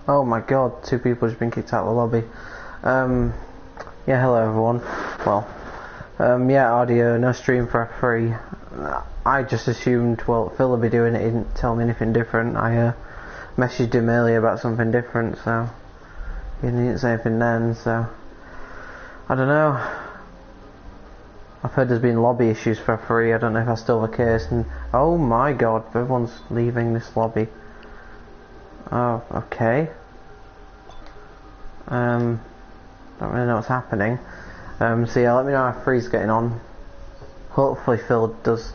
Oh my god, 2 people just been kicked out of the lobby. Yeah, hello everyone. Well, yeah, audio, no stream for free. I just assumed, well, Phil would be doing it, he didn't tell me anything different. I messaged him earlier about something different, so he didn't say anything then, so I don't know. I've heard there's been lobby issues for free, I don't know if that's still the case, and oh my god, everyone's leaving this lobby. Oh, okay. Don't really know what's happening. So yeah, let me know how Free's getting on. Hopefully Phil does.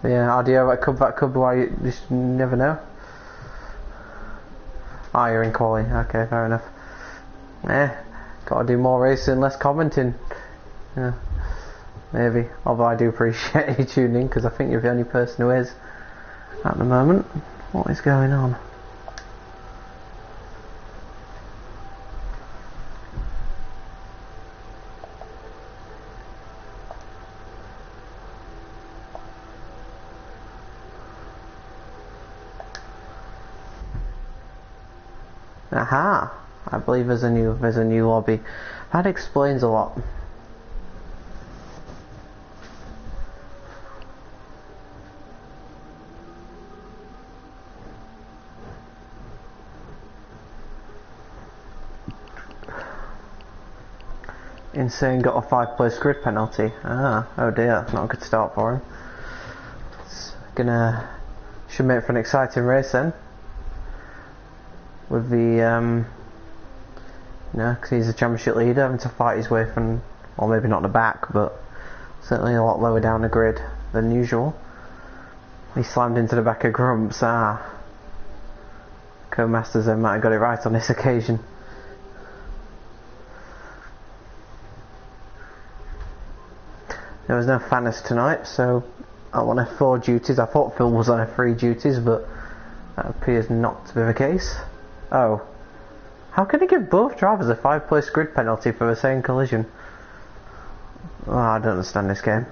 Yeah, audio that could be why you just never know. Ah, you're in quali. Okay, fair enough. Gotta do more racing, less commenting. Yeah. Maybe, although I do appreciate you tuning because I think you're the only person who is at the moment. What is going on? Aha! I believe there's a new lobby. That explains a lot. Insane got a 5-place grid penalty. Oh dear, not a good start for him. It's should make for an exciting race then. With the, because he's a championship leader, having to fight his way from, well, maybe not the back, but certainly a lot lower down the grid than usual. He slammed into the back of Grumps. Co-Masters then might have got it right on this occasion. There was no Fanis tonight, so I won F4 duties. I thought Phil was on F3 duties, but that appears not to be the case. Oh. How can he give both drivers a 5-place grid penalty for the same collision? Oh, I don't understand this game.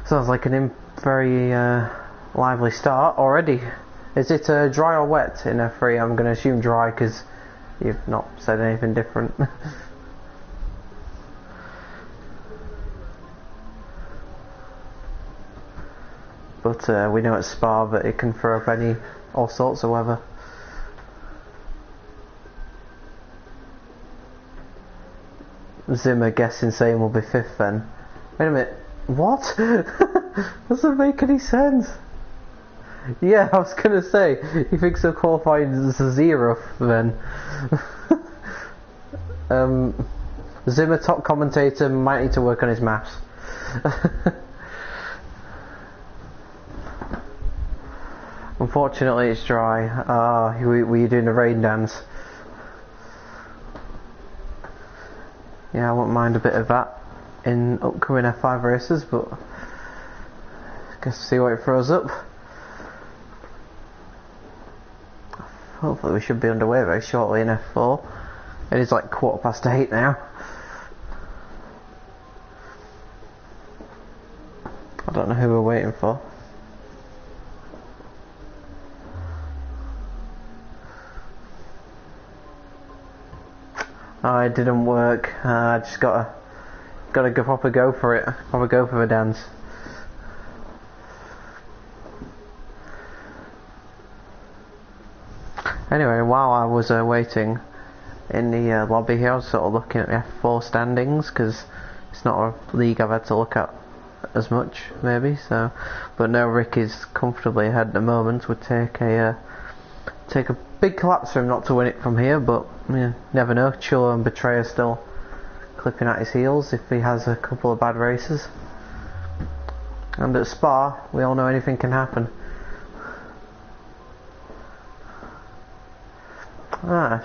Sounds like an very lively start already. Is it dry or wet in F3? I'm going to assume dry because you've not said anything different. But we know at Spa that it can throw up all sorts of weather. Zimmer guessing saying we'll be 5th then. Wait a minute, what? Doesn't make any sense. Yeah, I was gonna say, he thinks he'll qualify as a 0th then. Zimmer, top commentator, might need to work on his maths. Unfortunately it's dry. Were you doing the rain dance? Yeah, I wouldn't mind a bit of that in upcoming F5 races, but guess see what it throws up. Hopefully we should be underway very shortly in F4. It is like 8:15 now. I don't know who we're waiting for. Oh, it didn't work. I just gotta go proper go for it. Proper go for the dance. Anyway, while I was waiting in the lobby here, I was sort of looking at the F4 standings because it's not a league I've had to look at as much, maybe. So, but no, Rick is comfortably ahead at the moment. Would take a big collapse for him not to win it from here, but yeah, never know. Chulo and Betrayer still clipping at his heels if he has a couple of bad races. And at Spa, we all know anything can happen.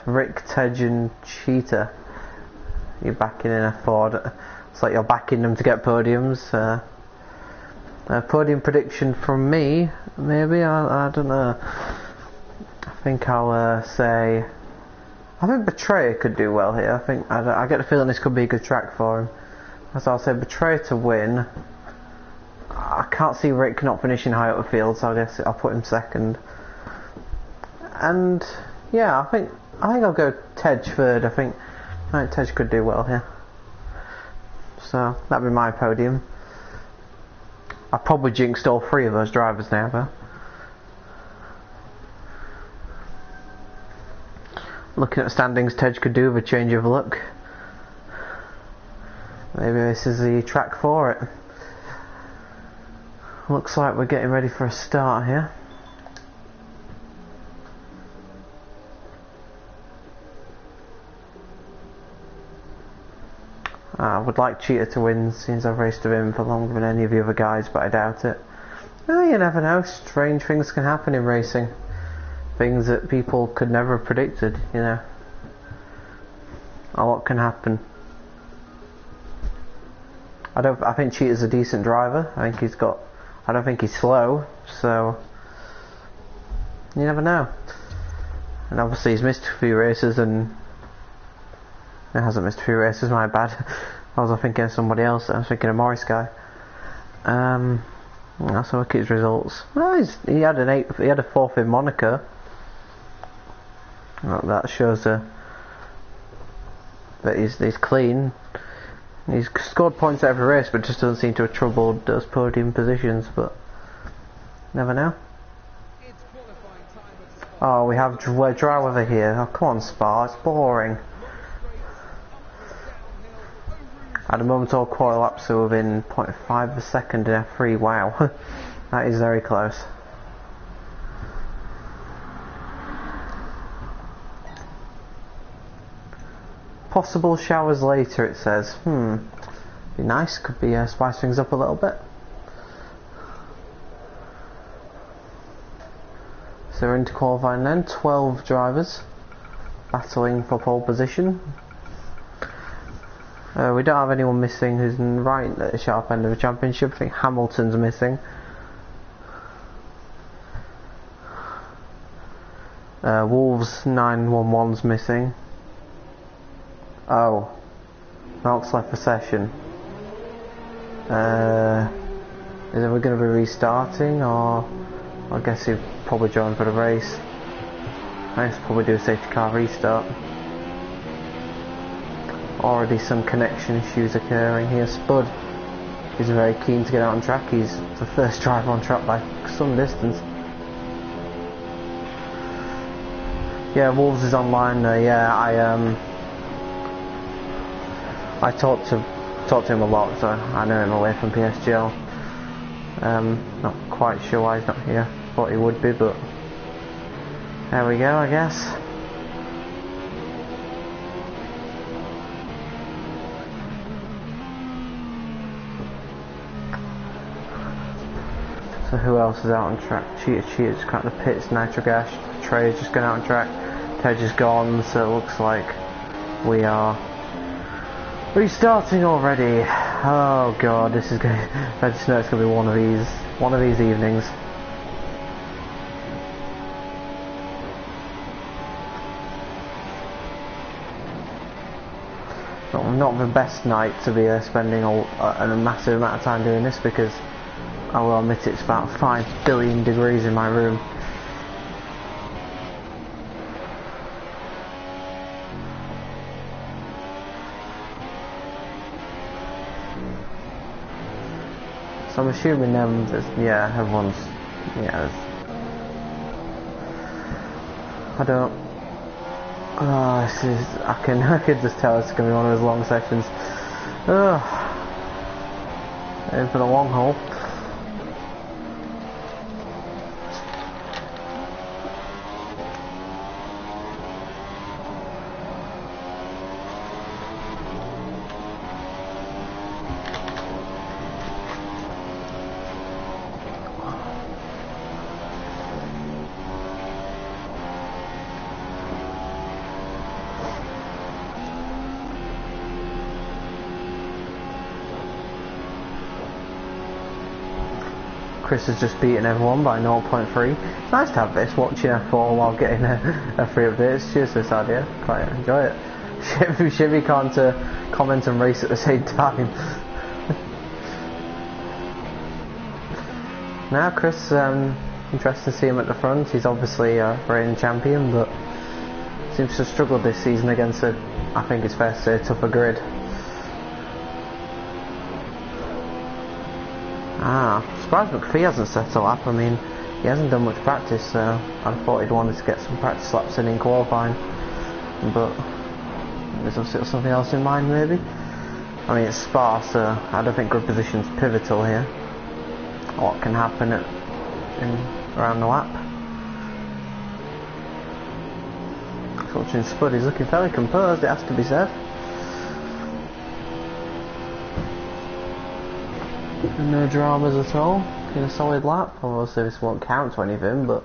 Rick, Tej and Cheetah. You're backing in F4. It's like you're backing them to get podiums. Podium prediction from me, maybe, I don't know. I think I'll say... I think Betrayer could do well here. I get the feeling this could be a good track for him. So I'll say Betrayer to win. I can't see Rick not finishing high up the field, so I guess I'll put him 2nd. And... yeah, I think I'll go Tej 3rd. I think Tej could do well here. So that'd be my podium. I probably jinxed all 3 of those drivers now, though. Looking at the standings, Tej could do with a change of luck. Maybe this is the track for it. Looks like we're getting ready for a start here. I would like Cheetah to win since I've raced with him for longer than any of the other guys, but I doubt it. Oh, you never know, strange things can happen in racing. Things that people could never have predicted, you know. A lot can happen. I think Cheetah's a decent driver. I don't think he's slow, so you never know. And obviously he's missed a few races and he hasn't missed a few races, my bad. I was thinking of somebody else. I was thinking of Morris guy. Let's look at his results. Well, he had a 4th in Monaco. Well, that shows that he's clean. He's scored points at every race, but just doesn't seem to have troubled those podium positions. But never know. Oh, we have dry weather here. Oh, come on, Spa. It's boring. At the moment, all quarter laps are within 0.5 of a second in F3. Wow, that is very close. Possible showers later, it says. Be nice. Could be spice things up a little bit. So we're into qualifying then. 12 drivers battling for pole position. We don't have anyone missing who's right at the sharp end of the championship. I think Hamilton's missing. Wolves 911's missing. Oh, Malk's left the session. Is it going to be restarting, or I guess he'll probably join for the race. I guess probably do a safety car restart. Already some connection issues occurring here. Spud is very keen to get out on track. He's the first driver on track by some distance. Yeah, Wolves is online. Yeah, I talked to him a lot, so I know him away from PSGL. Not quite sure why he's not here. Thought he would be, but there we go, I guess. So who else is out on track? Cheetah's cut the pits, Nitro Gash, Trey's just gone out on track, Tej is gone, so it looks like we are restarting already. Oh god, this is going. I just know it's going to be one of these evenings. Not the best night to be spending a massive amount of time doing this, because I will admit it's about 5 billion degrees in my room. So I'm assuming everyone's, I don't. Oh, this is. I could just tell it's gonna be one of those long sessions. Ugh. In for the long haul. Chris has just beaten everyone by 0.3. It's nice to have this, watching F4 while getting a free update. Cheers to this idea, quite enjoy it. Shivy can't comment and race at the same time. Now Chris, interesting to see him at the front. He's obviously a reigning champion, but seems to have struggled this season against I think it's fair to say, tougher grid. Surprised McPhee hasn't set a lap. I mean, he hasn't done much practice, so I thought he'd wanted to get some practice laps in qualifying, but there's obviously something else in mind maybe. I mean, it's Spa, so I don't think grid position's pivotal here. What can happen around the lap. Watching Spud, he's looking fairly composed, it has to be said. No dramas at all in a solid lap. Obviously this won't count to anything, but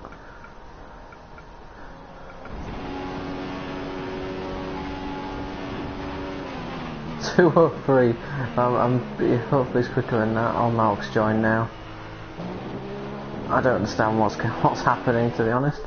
(2:03). Hopefully it's quicker than that. Oh, Malk's joined now. I don't understand what's happening, to be honest.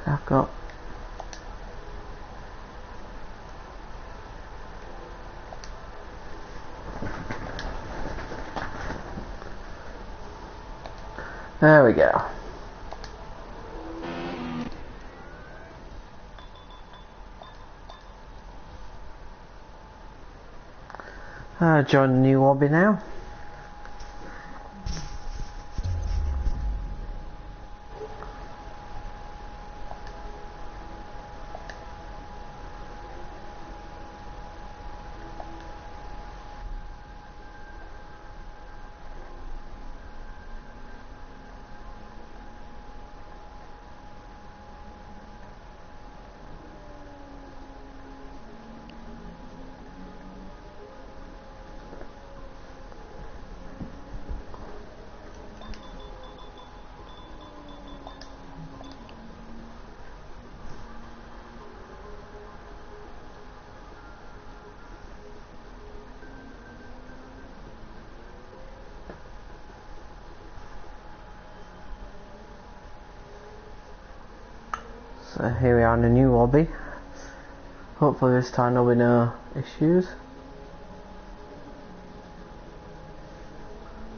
I've got there we go. Join the new lobby now. So here we are in the new lobby. Hopefully this time there'll be no issues.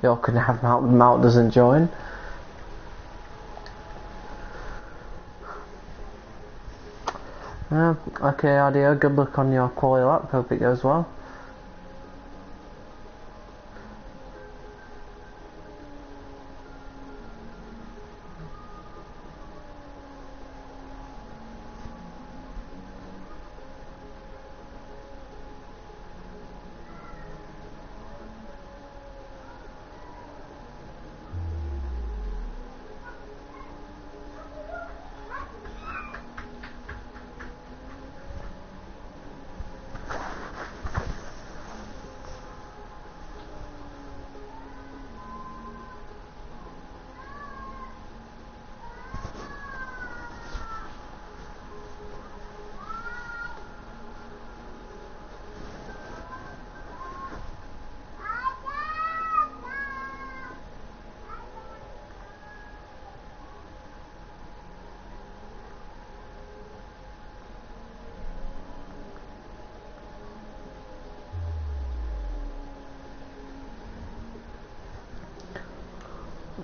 Y'all can have Mount doesn't join. Okay, Audio, good luck on your quali lap, hope it goes well.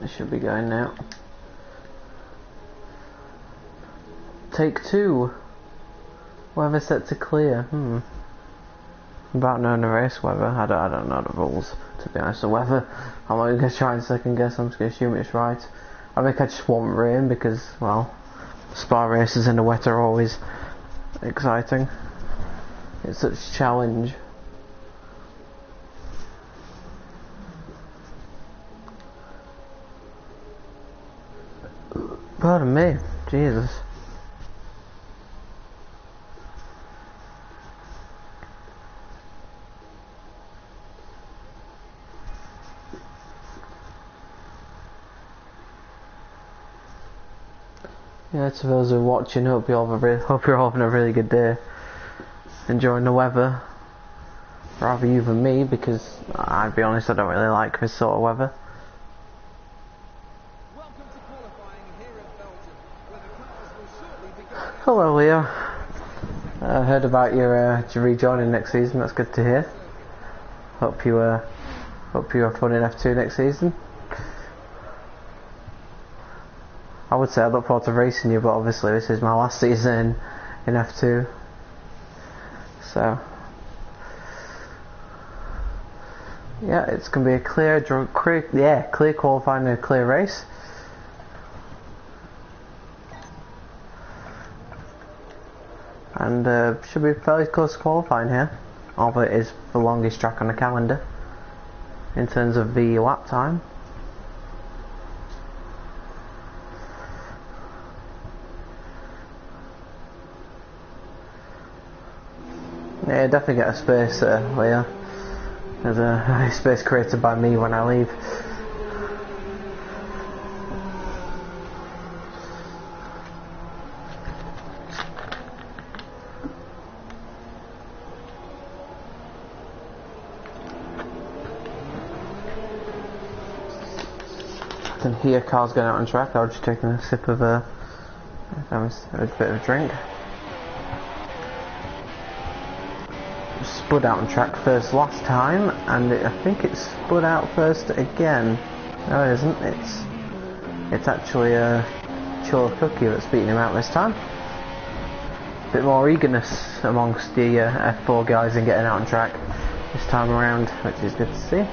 It should be going now. Take 2. Weather set to clear. About knowing the race weather. I don't know the rules, to be honest. The weather, I'm not going to try and second guess. I'm just going to assume it's right. I think I just want rain because, well, Spa races in the wet are always exciting. It's such a challenge. Pardon me, Jesus. Yeah, to those who are watching, hope you're all having a really good day, enjoying the weather. Rather you than me, because I'll be honest, I don't really like this sort of weather. Hello, Leo. I heard about your rejoining next season. That's good to hear. Hope you have fun in F2 next season. I would say I look forward to racing you, but obviously this is my last season in F2. So yeah, it's gonna be a clear qualifying and a clear race. And should be fairly close to qualifying here, although it is the longest track on the calendar in terms of the lap time. Yeah, definitely get a space, Leo. There's a space created by me when I leave. I can hear cars going out on track. I was just taking a sip of a bit of a drink. Spud out on track first last time, and I think it's spud out first again. No, it isn't. It's actually a Chiller Cookie that's beating him out this time. Bit more eagerness amongst the F4 guys in getting out on track this time around, which is good to see.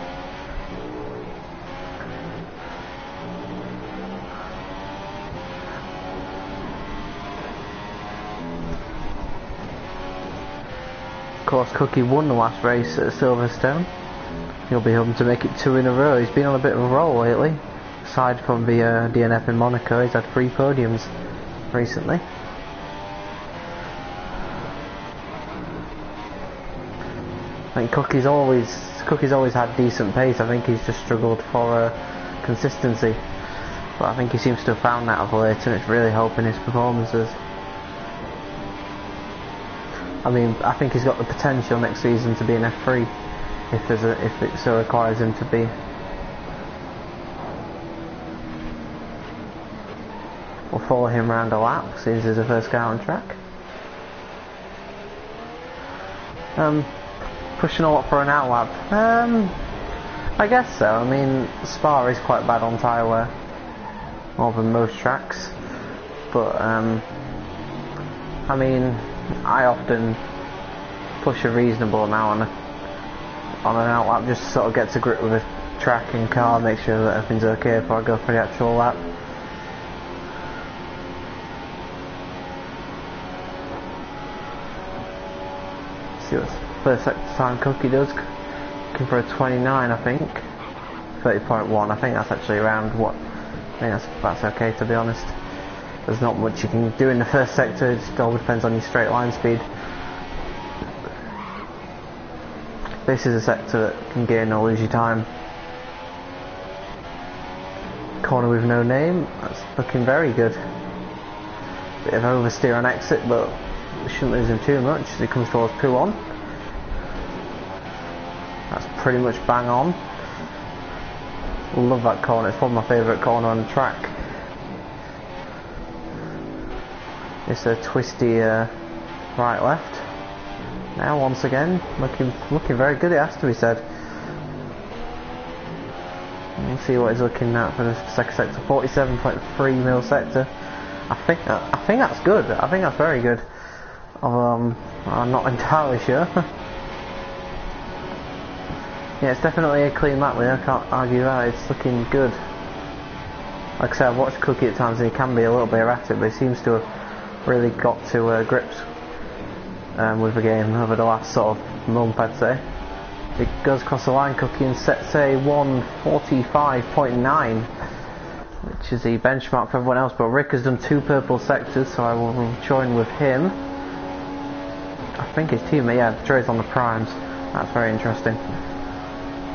Of course, Cookie won the last race at Silverstone. He'll be hoping to make it 2 in a row. He's been on a bit of a roll lately. Aside from the DNF in Monaco, he's had 3 podiums recently. I think Cookie's always had decent pace. I think he's just struggled for consistency. But I think he seems to have found that of late, and it's really helping his performances. I mean, I think he's got the potential next season to be an F3 if it so requires him to be. We'll follow him around a lap since he's the first guy on track. Pushing a lot for an out lap. I guess so. I mean, Spa is quite bad on tyre wear, more than most tracks. But I mean, I often push a reasonable amount on an out lap just to sort of get to grip with the track and car, make sure that everything's okay before I go for the actual lap. See what first sector time Cookie does. Looking for a 29, I think. 30.1. I think that's actually around what. I think that's okay, to be honest. There's not much you can do in the first sector. It just all depends on your straight line speed. This is a sector that can gain or lose your time. Corner with no name. That's looking very good. Bit of oversteer on exit, but we shouldn't lose him too much as he comes towards Pouon. That's pretty much bang on. Love that corner, it's probably my favourite corner on the track. It's a twisty right left. Now once again, looking very good, it has to be said. Let's see what he's looking at for the second sector. 47.3 mil sector. I think that's good. I think that's very good. I'm not entirely sure. Yeah, it's definitely a clean lap there, I can't argue that, it's looking good. Like I said, I've watched Cookie at times and he can be a little bit erratic, but he seems to have really got to grips with the game over the last sort of month, I'd say. It goes across the line, Cookie, and sets a 1:45.9, which is the benchmark for everyone else, but Rick has done 2 purple sectors, so I will join with him. I think his teammate, yeah, Dre's on the primes. That's very interesting.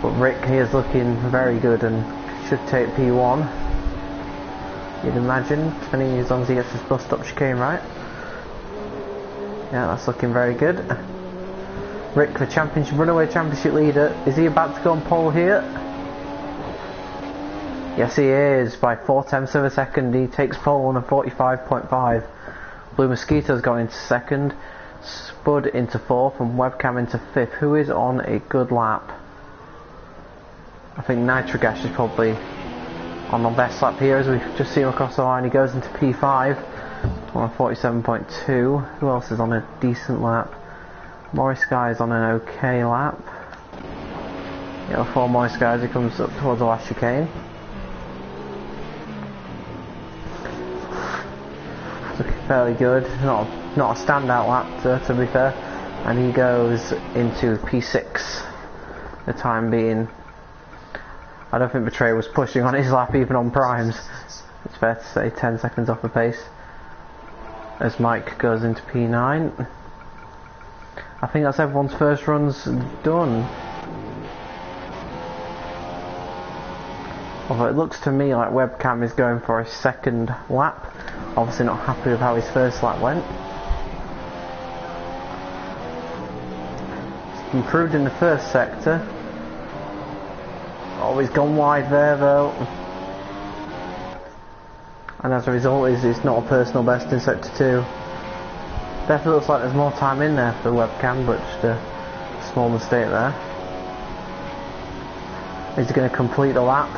But Rick here is looking very good and should take P1. You'd imagine, depending as long as he gets his bus stop chicane right. Yeah, that's looking very good. Rick, the championship runaway championship leader, is he about to go on pole here? Yes, he is. By 0.4 of a second, he takes pole on a 45.5. Blue Mosquito's gone into second, Spud into 4th, and Webcam into 5th. Who is on a good lap? I think Nitrogash is probably on the best lap here, as we've just seen him across the line. He goes into P5 on a 47.2. Who else is on a decent lap? Morris Guy is on an okay lap. Yeah, 4 Morris Guys, he comes up towards the last chicane. It's looking fairly good. Not a standout lap, to be fair. And he goes into P6. The time being. I don't think Betray was pushing on his lap even on primes. It's fair to say 10 seconds off the pace. As Mike goes into P9. I think that's everyone's first runs done. Although it looks to me like Webcam is going for a second lap. Obviously not happy with how his first lap went. It's improved in the first sector. Oh, he's gone wide there though. And as a result, it's not a personal best in sector 2. Definitely looks like there's more time in there for the Webcam, but just a small mistake there. Is he going to complete the lap?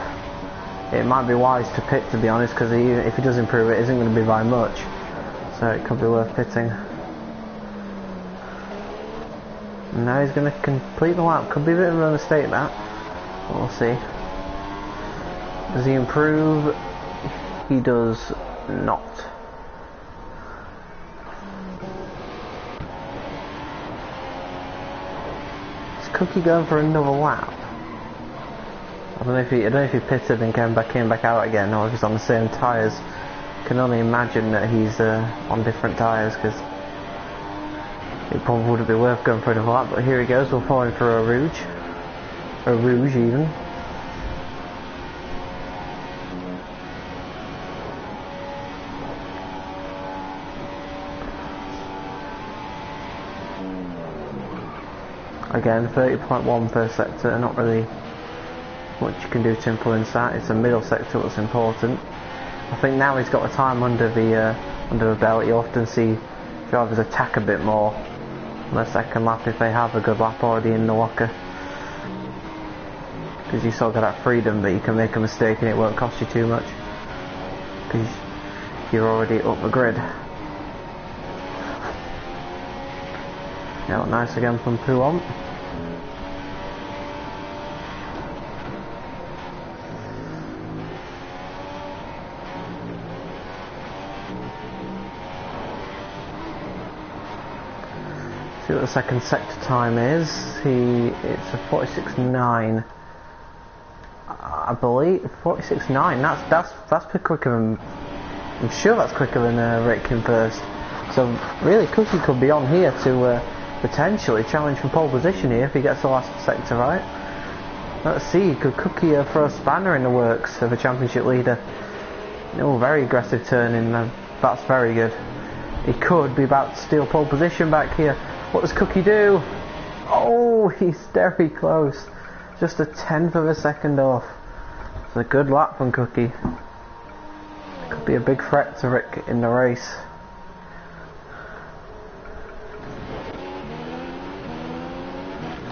It might be wise to pit, to be honest, because if he does improve it isn't going to be by much. So it could be worth pitting. And now he's going to complete the lap. Could be a bit of a mistake that. We'll see. Does he improve? He does not. Is Cookie going for another lap? I don't know if he pitted and came back out again, or if he's on the same tyres. I can only imagine that he's on different tyres, because it probably wouldn't be worth going for another lap. But here he goes. We'll fall in for a Rouge. A Rouge even. Again, 30.1 per sector, not really much you can do to influence that. It's the middle sector that's important. I think now he's got the time under the belt, you'll often see drivers attack a bit more on the second lap if they have a good lap already in the locker. Because you sort of got that freedom that you can make a mistake and it won't cost you too much. Because you're already up the grid. Yeah, nice again from Puon. See what the second sector time is. It's a 46.9. I believe 46.9. That's pretty quicker than. I'm sure that's quicker than Rick in first. So really, Cookie could be on here to potentially challenge for pole position here if he gets the last sector right. Let's see, could Cookie throw a spanner in the works of a championship leader? Oh, very aggressive turning. That's very good. He could be about to steal pole position back here. What does Cookie do? Oh, he's very close. Just a 1/10 of a second off. It's a good lap from Cookie. Could be a big threat to Rick in the race.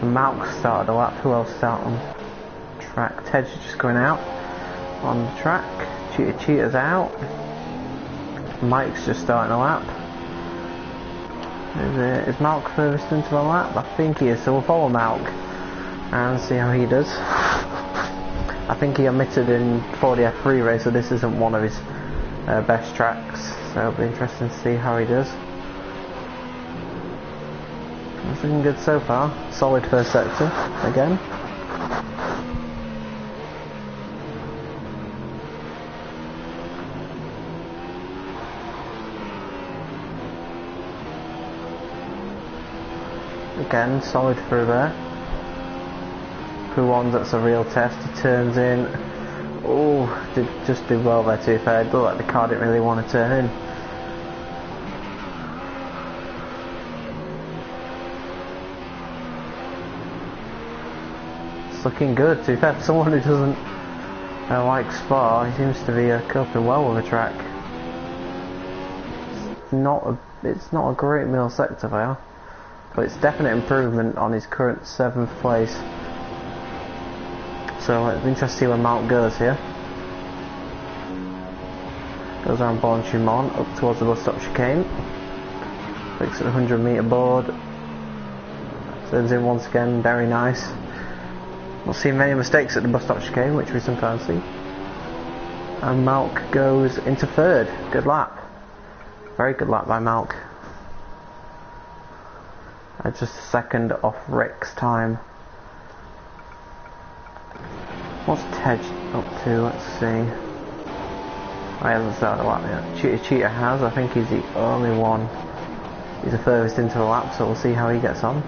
So Malk started a lap. Who else started on track? Ted's just going out on the track. Cheetah's out. Mike's just starting a lap. Is Malk furthest into the lap? I think he is, so we'll follow Malk and see how he does. I think he admitted in 40F3 race that this isn't one of his best tracks, so it'll be interesting to see how he does. It's looking good so far. Solid first sector again. Again, solid through there. Who won? That's a real test. He turns in. Oh, just did well there to be fair. It looked like the car didn't really want to turn in. It's looking good to be fair. For someone who doesn't like Spa, he seems to be coping well with the track. It's not a great middle sector there, but it's definite improvement on his current 7th place. So it's interesting to see where Mount goes here. Goes around Bon Chimon up towards the bus stop chicane. Looks at the 100-metre board. Turns in once again, very nice. Not seeing many mistakes at the bus stop chicane, which we sometimes see. And Malk goes into 3rd. Good lap. Very good lap by Malk. Just a second off Rick's time. What's Tej up to? Let's see. I haven't started a lap yet. Cheetah has. I think he's the only one. He's the furthest into the lap, so we'll see how he gets on.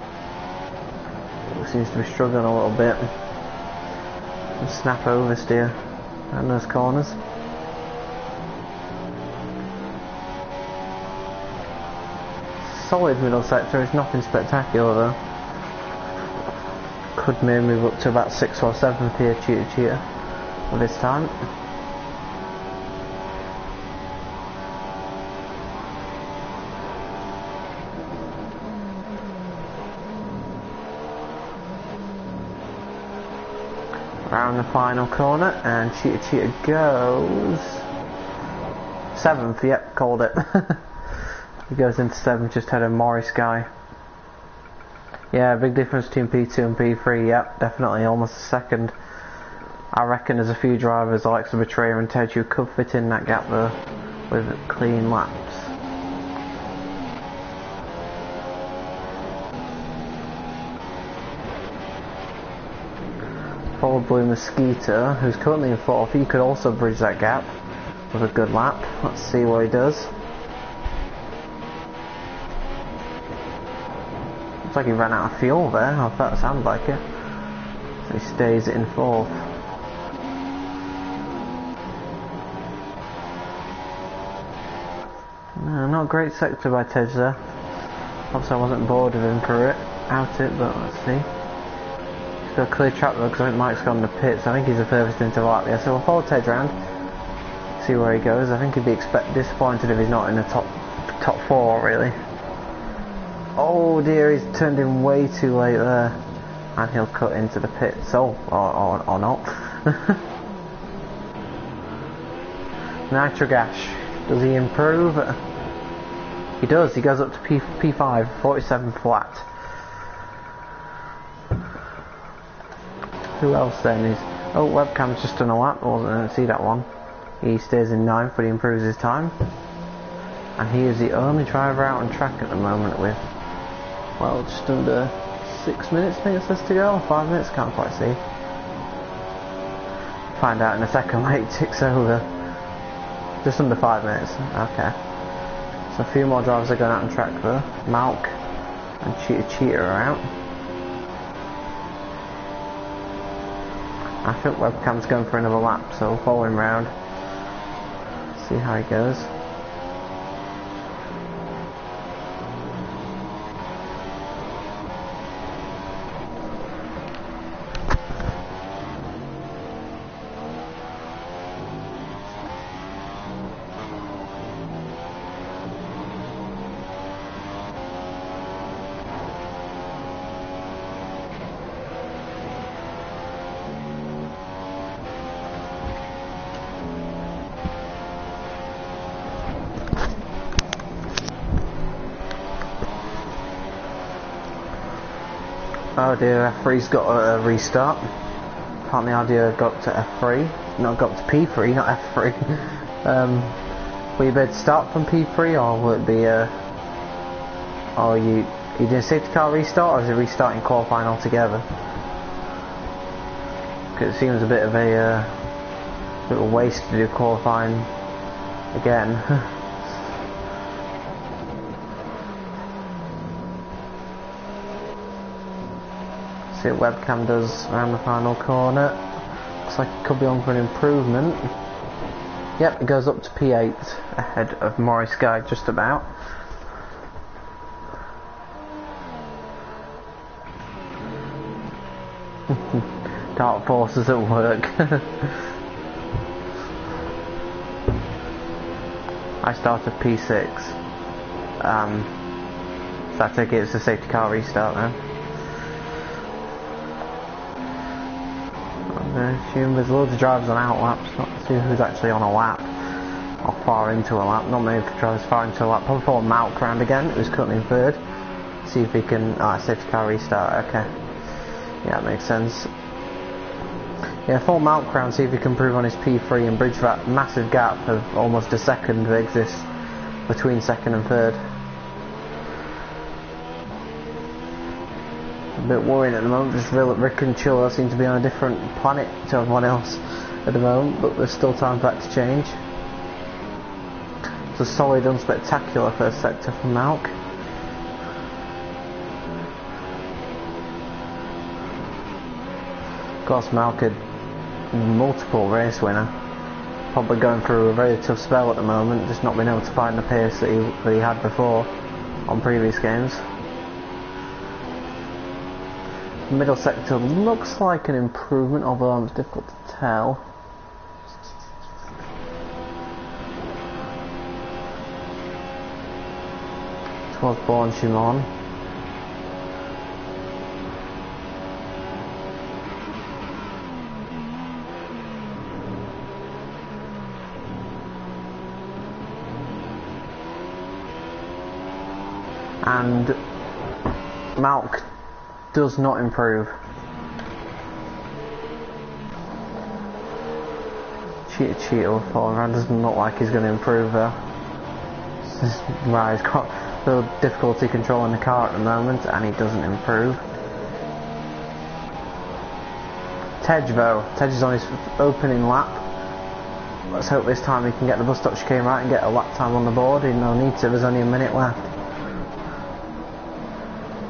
He seems to be struggling a little bit. And snap oversteer and those corners. Solid middle sector. It's nothing spectacular though. Could maybe move up to about 6th or 7th here, Cheetah with this time. Around the final corner, and Cheetah goes 7th. Yep, called it. He goes into 7th, just ahead of Morris guy. Yeah, big difference between P2 and P3. Yep, definitely almost a second. I reckon there's a few drivers, Alexa Betrayer and Tej, who could fit in that gap there with clean laps. Probably Mosquito, who's currently in 4th, he could also bridge that gap with a good lap. Let's see what he does. Looks like he ran out of fuel there, or if that sounds like it. So he stays in 4th. No, not a great sector by Tej there. Obviously I wasn't bored of him for it, but let's see. He's got a clear track though, because I think Mike's gone in the pits. I think he's the furthest into the lap there, so we'll follow Tej round. See where he goes. I think he'd be disappointed if he's not in the top 4 really. Oh dear, he's turned in way too late there. And he'll cut into the pits. Oh, or not. Nitrogash. Does he improve? He does. He goes up to P5, 47 flat. Who else then is... Oh, webcam's just done a lap. I didn't see that one. He stays in 9th, but he improves his time. And he is the only driver out on track at the moment with, well, just under 6 minutes, I think it says to go, or 5 minutes, can't quite see. Find out in a second when it ticks over. Just under 5 minutes, okay. So a few more drivers are going out on track though. Malk and Cheetah are out. I think webcam's going for another lap, so we'll follow him round. See how he goes. Oh dear, F3's got a restart. Apparently audio got to F3. Not got to P3, not F3. Will you be able to start from P3, or will it be or you doing a safety car restart, or is it restarting qualifying altogether? Because it seems a bit of a waste to do qualifying again. See what webcam does around the final corner. Looks like it could be on for an improvement. Yep, it goes up to P8 ahead of Morris Guy just about. Dark forces at work. I started P6. So I take it it's a safety car restart now. I assume there's loads of drivers on out laps, not to see who's actually on a lap or far into a lap. Not many drivers far into a lap. Probably follow Malk round again, who's currently in 3rd. See if he can. Safety car restart, okay. Yeah, that makes sense. Yeah, follow Malk round, see if he can improve on his P3 and bridge that massive gap of almost a second that exists between 2nd and 3rd. A bit worrying at the moment, just Rick and Chilla seem to be on a different planet to everyone else at the moment, but there's still time for that to change. It's a solid, unspectacular first sector from Malk. Of course, Malk had multiple race winner, probably going through a very tough spell at the moment, just not being able to find the pace that he had before on previous games. Middle sector looks like an improvement, although it's difficult to tell. Towards Born Shimon. And Malk does not improve. Cheetah will fall around, doesn't look like he's going to improve though. Right, he's got a little difficulty controlling the car at the moment and he doesn't improve. Tej though, Tej is on his opening lap. Let's hope this time he can get the bus stop chicane right and get a lap time on the board. He no need to, there's only a minute left.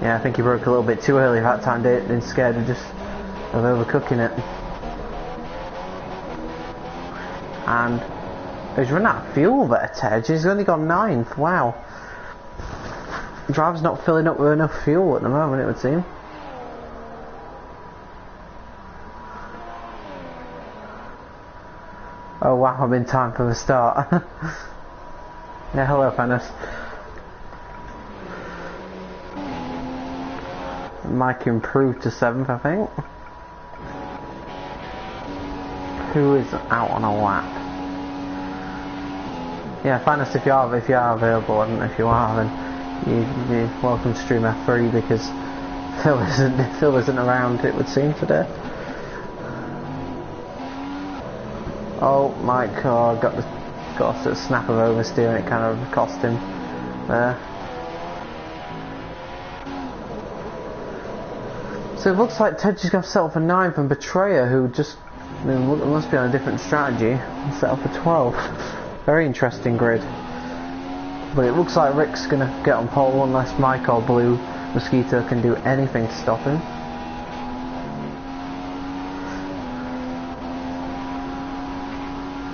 Yeah, I think he broke a little bit too early that time, didn't scared of overcooking it. And he's run out of fuel there, Tej. He's only gone 9th, wow. The driver's not filling up with enough fuel at the moment, it would seem. Oh wow, I'm in time for the start. Yeah, hello, Fennis. Mike improved to 7th, I think. Who is out on a lap? Yeah, find us if you are available, and if you are, then you're welcome to stream F3 because Phil isn't around, it would seem, today. Oh, Mike got a snap of oversteer and it kind of cost him there. So it looks like Ted just got set up for 9th and Betrayer, who just must be on a different strategy, set up for 12th. Very interesting grid. But it looks like Rick's going to get on pole unless Mike or Blue Mosquito can do anything to stop him.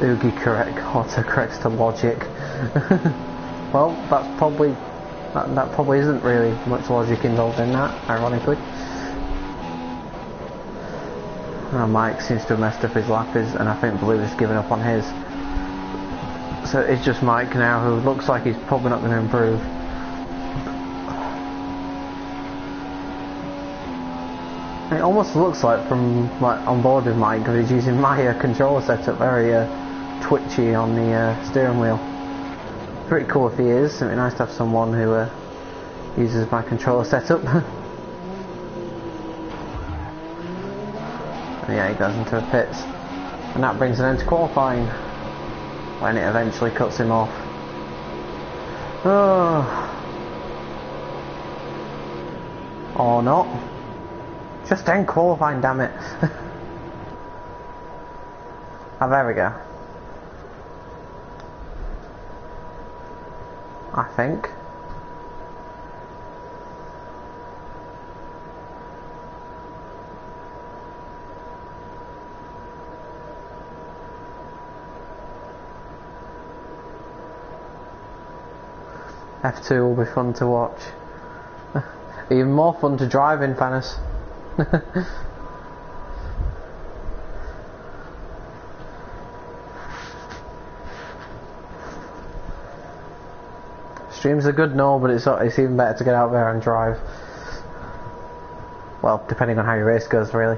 Oogie correct, autocorrects to logic. Well, that's probably that probably isn't really much logic involved in that, ironically. Mike seems to have messed up his lappers, and I think Blue has given up on his. So it's just Mike now, who looks like he's probably not going to improve. It almost looks like from on board with Mike, because he's using my controller setup very twitchy on the steering wheel. Pretty cool if he is. It'd be nice to have someone who uses my controller setup. Yeah, he goes into the pits, and that brings an end to qualifying when it eventually cuts him off. Or not. Just end qualifying, damn it. Oh, there we go. I think. F2 will be fun to watch. Even more fun to drive in, Fanis. Streams are good, no, but it's even better to get out there and drive. Well, depending on how your race goes, really.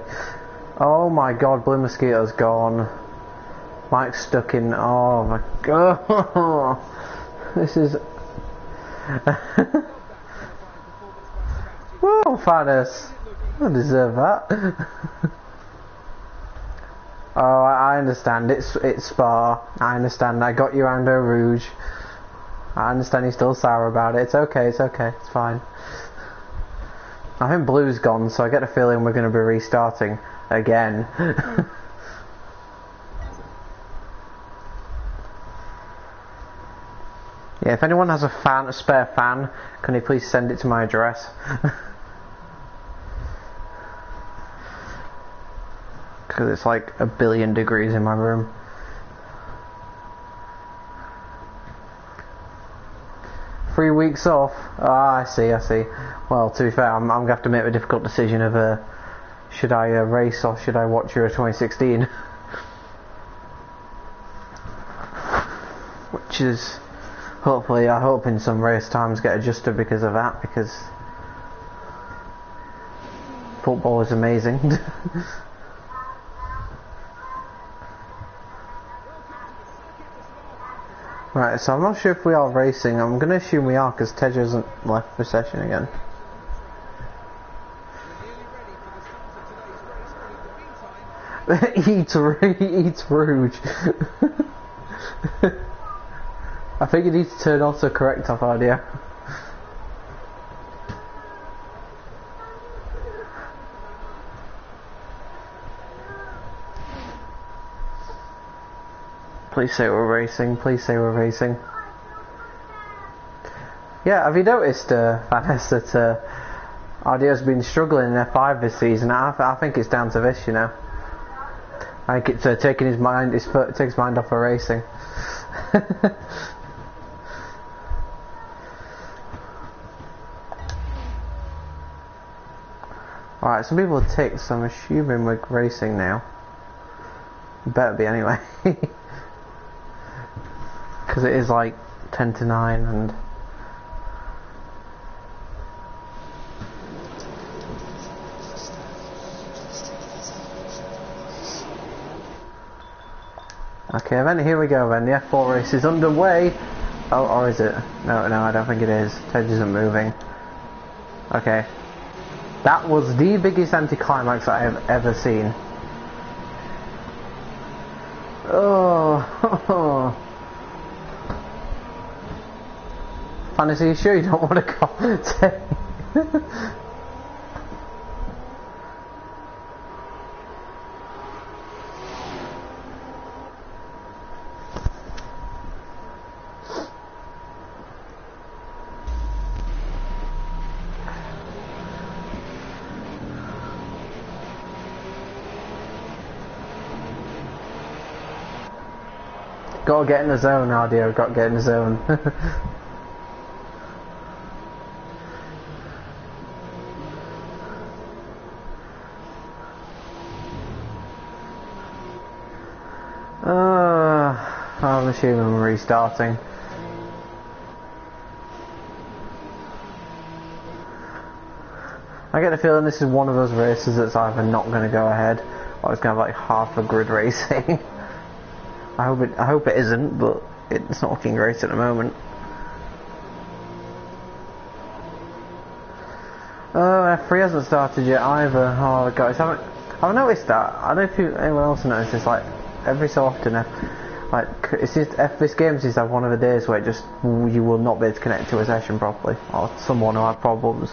Oh my god, Blue Mosquito's gone. Mike's stuck in. Oh my god. This is. Whoa, Fanis. I deserve that. Oh, I understand. It's Spa. I understand. I got you around Eau Rouge. I understand you're still sour about it. It's okay. It's okay. It's fine. I think Blue's gone, so I get a feeling we're going to be restarting again. Yeah, if anyone has a spare fan, can you please send it to my address? Because it's like 1 billion degrees in my room. Three weeks off? Ah, I see. Well, to be fair, I'm going to have to make a difficult decision of should I race or should I watch Euro 2016? Which is... Hopefully, I hope in some race times get adjusted because of that, because football is amazing. Right, so I'm not sure if we are racing. I'm going to assume we are, because Tej hasn't left the session again. Eats Rouge. I think you need to turn autocorrect off, audio. Please say we're racing. Please say we're racing. Yeah, have you noticed, Vanessa, that Audio's been struggling in F5 this season? I think it's down to this, you know. I think it's taking his mind off of racing. Alright, some people are ticks, so I'm assuming we're racing now. Better be anyway. Because it is like 10 to 9 and... Okay, then here we go then, the F4 race is underway. Oh, or is it? No, I don't think it is. Tej isn't moving. Okay. That was the biggest anticlimax I have ever seen. Oh. Fantasy, you sure you don't want to commentate? Gotta get in the zone, Ardio, gotta get in the zone. I'm assuming we're restarting. I get the feeling this is one of those races that's either not going to go ahead or it's going to have like half a grid racing. I hope it isn't, but it's not looking great at the moment. F3 hasn't started yet either. Oh guys, I've noticed that. I don't know if anyone else noticed this. Like every so often, this game seems to have one of the days where you will not be able to connect to a session properly, or someone will have problems.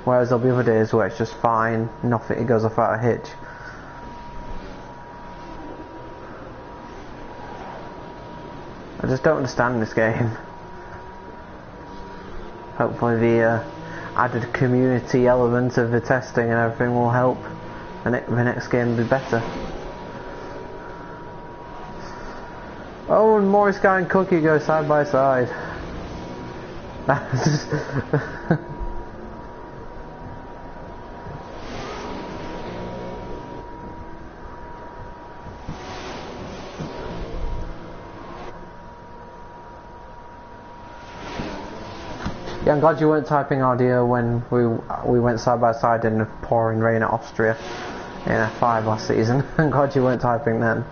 Whereas there'll be other days where it's just fine, nothing, it goes off without a hitch. I just don't understand this game. Hopefully the added community element of the testing and everything will help the next game be better. Oh, and Morris Guy and Cookie go side by side. Yeah, I'm glad you weren't typing audio when we went side by side in the pouring rain at Austria in F5 last season. I'm glad you weren't typing then,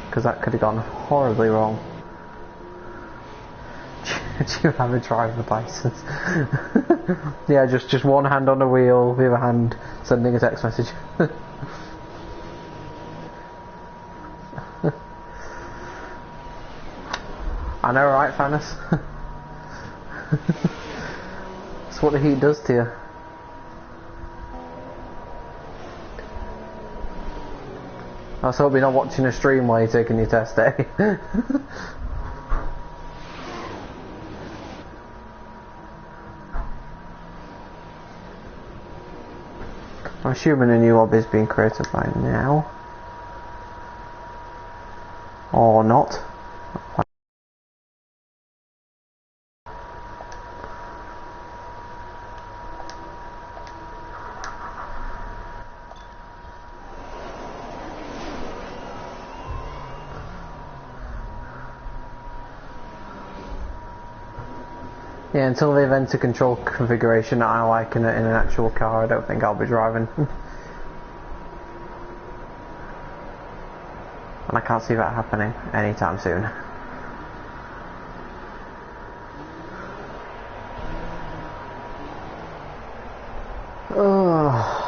because that could have gone horribly wrong. Do you have a driver's license? Yeah, just one hand on the wheel, the other hand sending a text message. I know, right, Fanis? That's what the heat does to you. I was hoping you're not watching a stream while you're taking your test, eh? I'm assuming a new lobby is being created by now. Or not. Yeah, until they've entered control configuration that I like in an actual car, I don't think I'll be driving. And I can't see that happening anytime soon. Oh.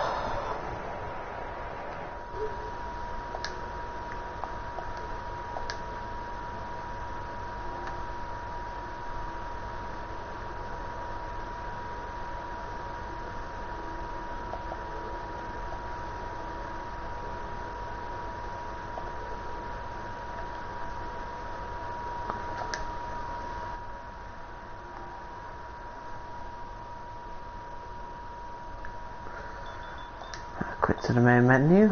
Quit to the main menu.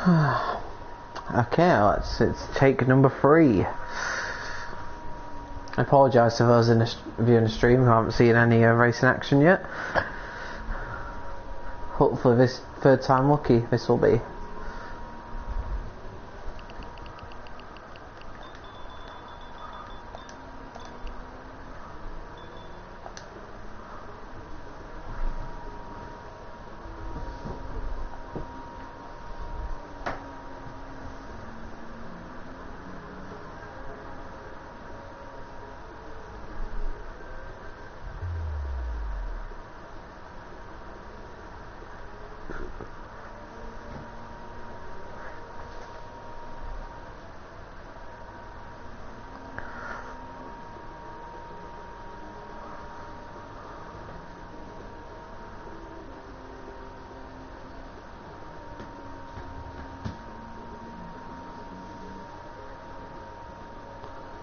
Okay, it's take number 3. I apologise to those viewing the stream who haven't seen any racing action yet. Hopefully this third time lucky this will be.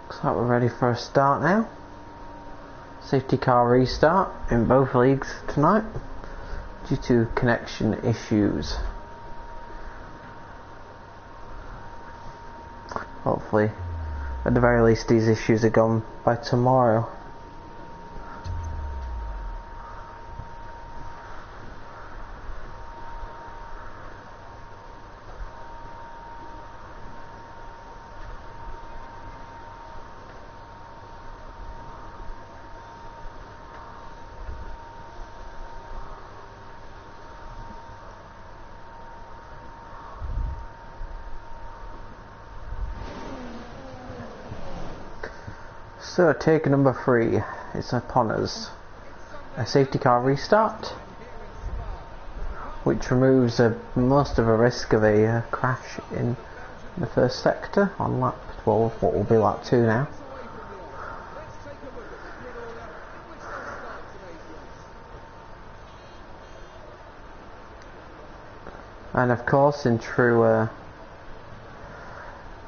Looks like we're ready for a start now. Safety car restart in both leagues tonight due to connection issues. Hopefully, at the very least, these issues are gone by tomorrow. So, take number 3 is upon us. A safety car restart, which removes most of a risk of a crash in the first sector on lap 12, what will be lap 2 now. And of course, in true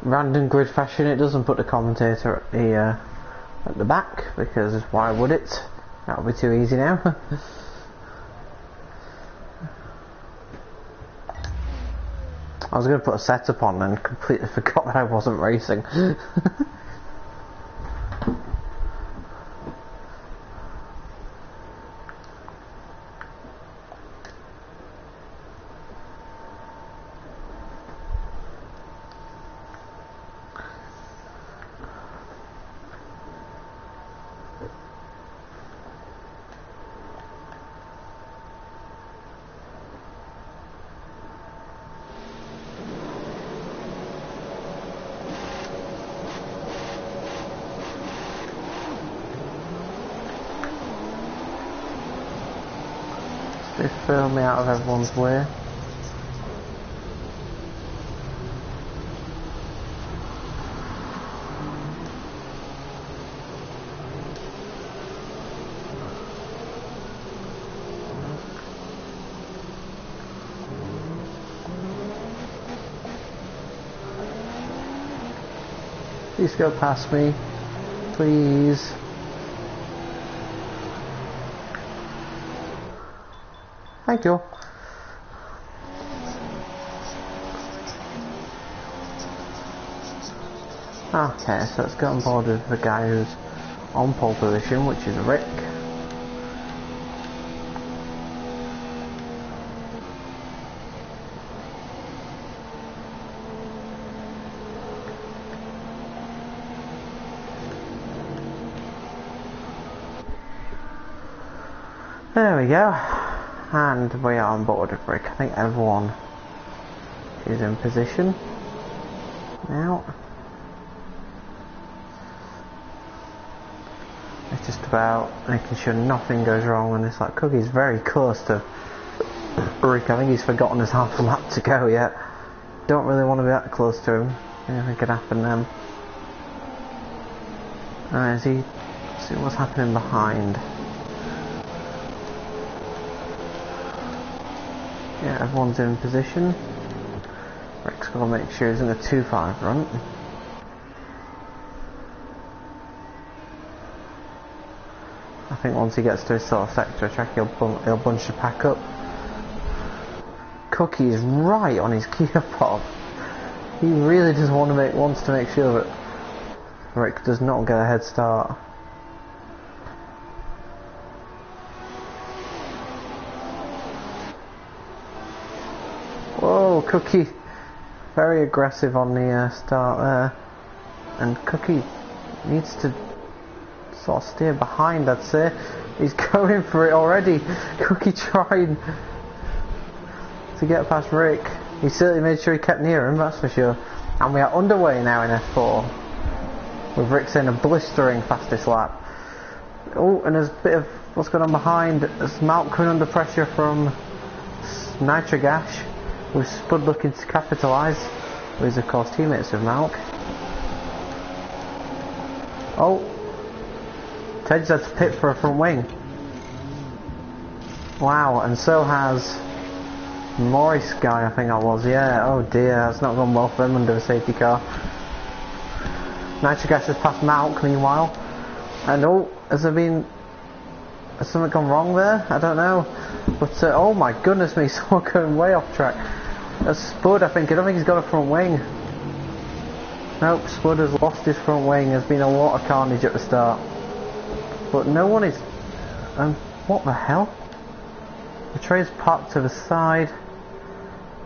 random grid fashion, it doesn't put the commentator at the back, because why would it? That would be too easy now. I was going to put a setup on and completely forgot that I wasn't racing. They throw me out of everyone's way. Please go past me, please. Thank you. Okay, so let's get on board with the guy who's on pole position, which is Rick. There we go. And we are on board with Rick. I think everyone is in position now. It's just about making sure nothing goes wrong, and it's like Cookie's very close to Rick. I think he's forgotten his half a lap to go yet. Don't really want to be that close to him. Anything could happen then. Is he? See what's happening behind. Yeah, everyone's in position. Rick's got to make sure he's in a 2-5 run. I think once he gets to his sort of sector track, he'll bunch the pack up. Cookie is right on his gear pop. He really just wants to make sure that Rick does not get a head start. Whoa, Cookie, very aggressive on the start there, and Cookie needs to sort of steer behind, I'd say. He's going for it already. Cookie trying to get past Rick. He certainly made sure he kept near him, that's for sure. And we are underway now in F4, with Rick saying a blistering fastest lap. Oh, and there's a bit of what's going on behind. There's Malk coming under pressure from Nitrogash, with Spud looking to capitalise, who is of course teammates of Malk. Oh, Ted's had to pit for a front wing. Wow, and so has Morris guy, I think that was, yeah. Oh dear, that's not gone well for him under a safety car. Nitrogash has passed Malk meanwhile. And oh, has something gone wrong there? I don't know. But oh my goodness me, someone going way off track. That's Spud, I don't think he's got a front wing. Nope, Spud has lost his front wing. There's been a lot of carnage at the start. But no one is... what the hell? The train's parked to the side.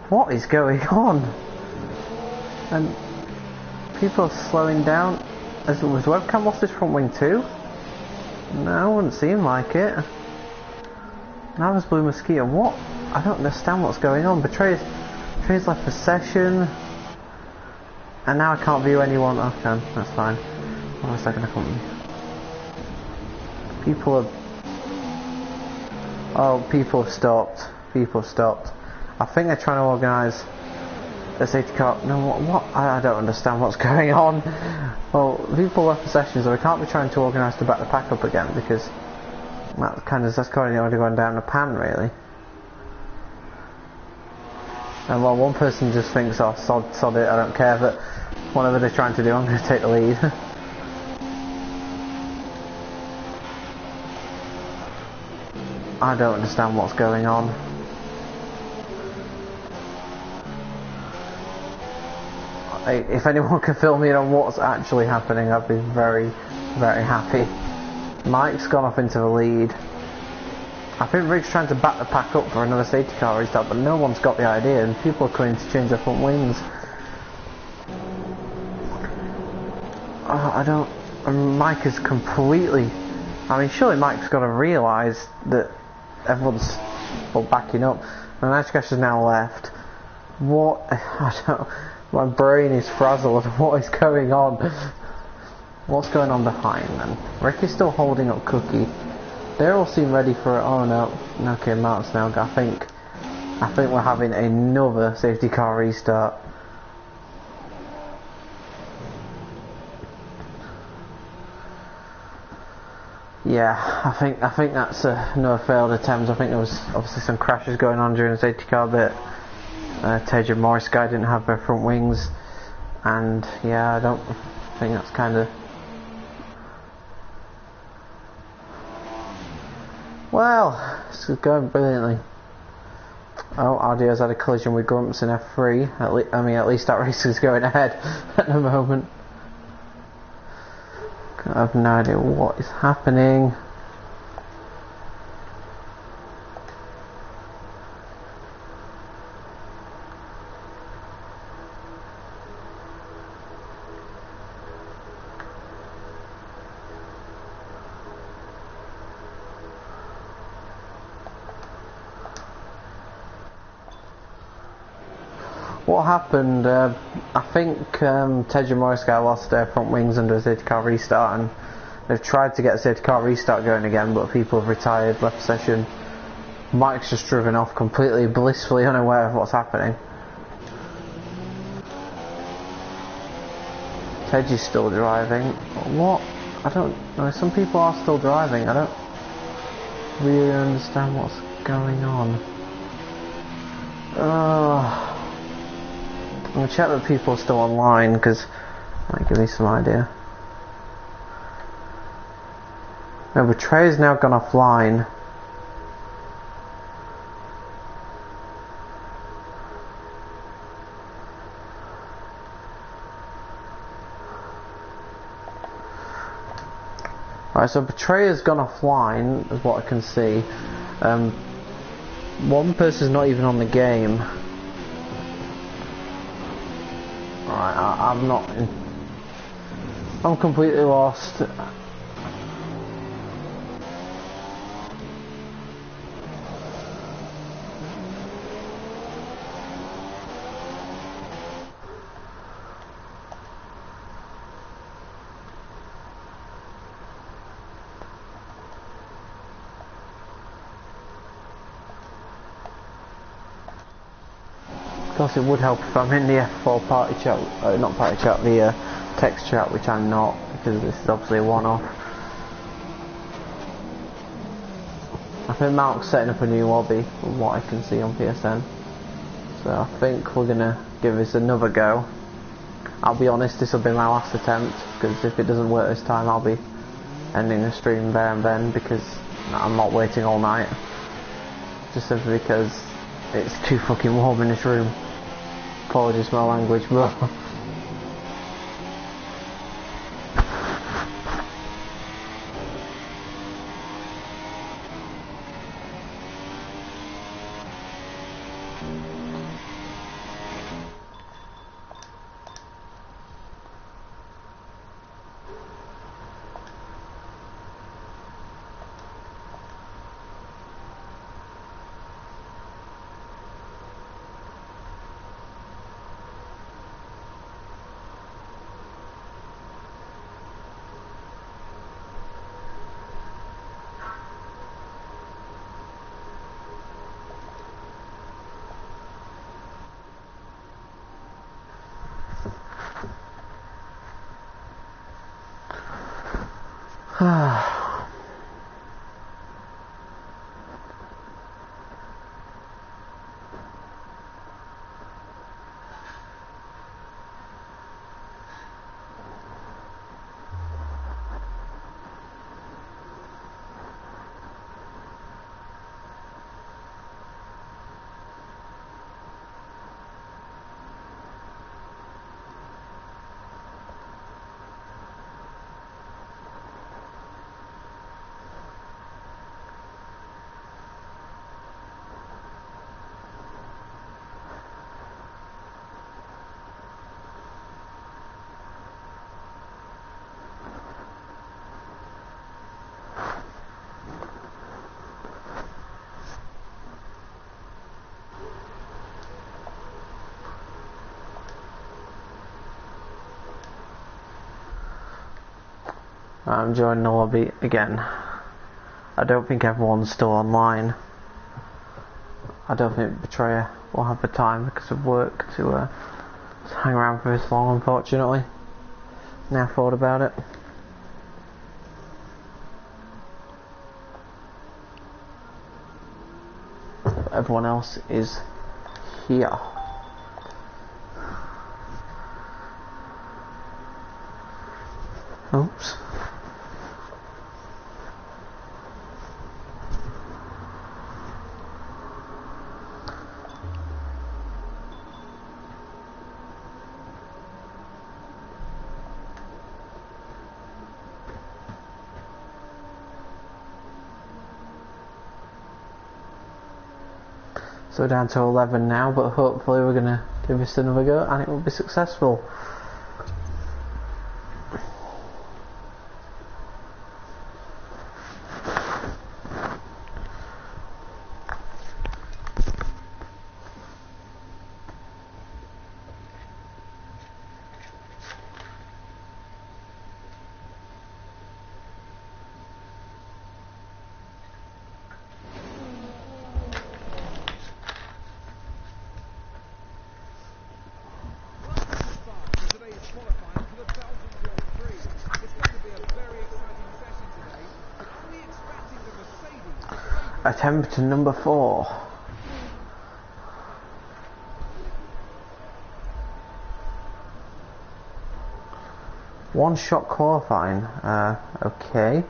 What is going on? And people are slowing down. Was Webcam lost his front wing too? No, it wouldn't seem like it. Now there's Blue Mosquito. What? I don't understand what's going on. Betray's left the session. And now I can't view anyone. Okay, that's fine. Hold on a second, I can't. People have... Oh, people have stopped. People have stopped. I think they're trying to organise a safety car. No, what? I don't understand what's going on. Well, people left the session, so we can't be trying to organise to back the pack up again, because that's kind of already going down the pan, really. And well, one person just thinks, oh, sod it, I don't care, but whatever they're trying to do, I'm going to take the lead. I don't understand what's going on. If anyone can fill me in on what's actually happening, I'd be very, very happy. Mike's gone off into the lead. I think Rick's trying to back the pack up for another safety car restart, but no one's got the idea, and people are coming to change their front wings. I don't... Mike is completely... I mean, surely Mike's got to realise that everyone's backing up. And Nitrogash is now left. What? I don't... My brain is frazzled. What is going on? What's going on behind them? Rick is still holding up Cookie. They all seem ready for it. Oh no. Okay, Mark's now. I think we're having another safety car restart. Yeah, I think that's another failed attempt. I think there was obviously some crashes going on during the safety car bit. Tej and Morris guy didn't have their front wings, and yeah, I don't think that's kind of... Well, this is going brilliantly. Oh, Audio's had a collision with Grumps in F3. At least that race is going ahead at the moment. I have no idea what is happening. What happened, I think Tej and Morris guy lost their front wings under a safety car restart, and they've tried to get a safety car restart going again, but people have retired, left session. Mike's just driven off completely blissfully unaware of what's happening. Tej is still driving. What? I don't know, some people are still driving. I don't really understand what's going on. I'm going to check that people are still online, because that might give me some idea. No, Betrayer's now gone offline. Right, so Betrayer's gone offline, is what I can see. One person's not even on the game. Alright, I'm not... I'm completely lost. Of course, it would help if I'm in the F4 party chat, not party chat, the text chat, which I'm not, because this is obviously a one-off. I think Mark's setting up a new lobby, from what I can see on PSN. So I think we're gonna give this another go. I'll be honest, this will be my last attempt, because if it doesn't work this time, I'll be ending the stream there and then, because I'm not waiting all night. Just simply because it's too fucking warm in this room. Apologies for my language, but... I'm joining the lobby again. I don't think everyone's still online. I don't think Betrayer will have the time because of work to hang around for this long, unfortunately. Now I thought about it. But everyone else is here. Oops. So down to 11 now, but hopefully we're gonna give this another go and it will be successful. Attempt number 4. One shot qualifying. Okay.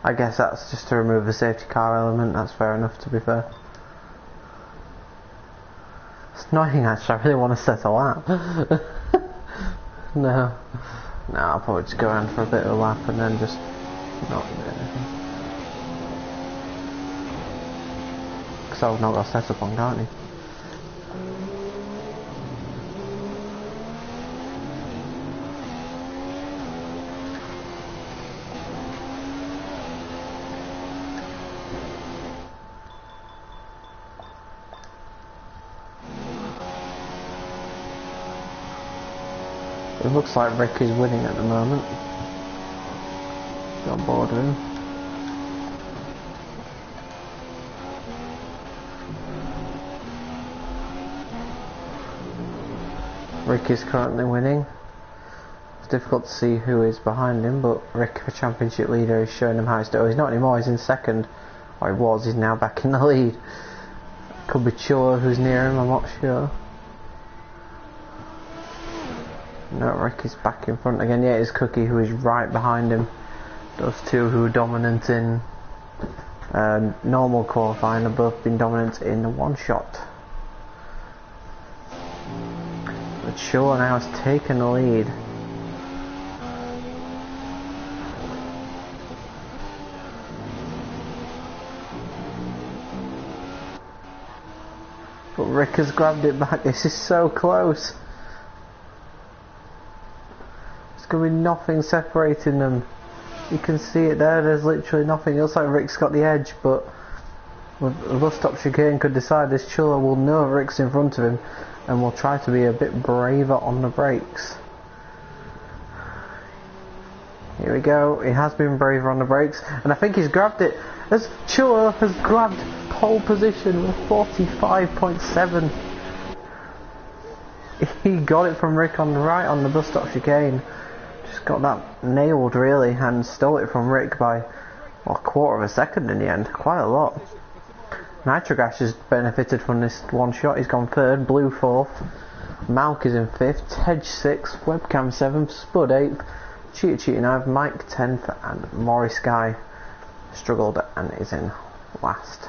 I guess that's just to remove the safety car element. That's fair enough, to be fair. It's annoying actually. I really want to set a lap. No. Nah, I'll probably just go around for a bit of a lap and then just not do anything. Because I've not got set up on, can't you? It looks like Rick is winning at the moment. Get on board with him. Rick is currently winning. It's difficult to see who is behind him, but Rick, the championship leader, is showing him how he's doing. He's not anymore, he's in second. Or he was, he's now back in the lead. Could be Chua who's near him, I'm not sure. No, Rick is back in front again. Yeah, it's Cookie who is right behind him. Those two who were dominant in normal qualifying have both been dominant in the one shot. But Shaw now has taken the lead. But Rick has grabbed it back. This is so close. There's going to be nothing separating them. You can see it there, there's literally nothing. It looks like Rick's got the edge, but with a bus stop chicane could decide this Chiller will know Rick's in front of him and will try to be a bit braver on the brakes. Here we go, he has been braver on the brakes, and I think he's grabbed it. As Chiller has grabbed pole position with 45.7. He got it from Rick on the right on the bus stop chicane. Just got that nailed really, and stole it from Rick by a quarter of a second in the end. Quite a lot. Nitrogash has benefited from this one shot. He's gone third, Blue fourth, Malk is in fifth, Hedge sixth, Webcam seventh, Spud eighth, Cheater 9th, Mike 10th, and Morris Guy struggled and is in last.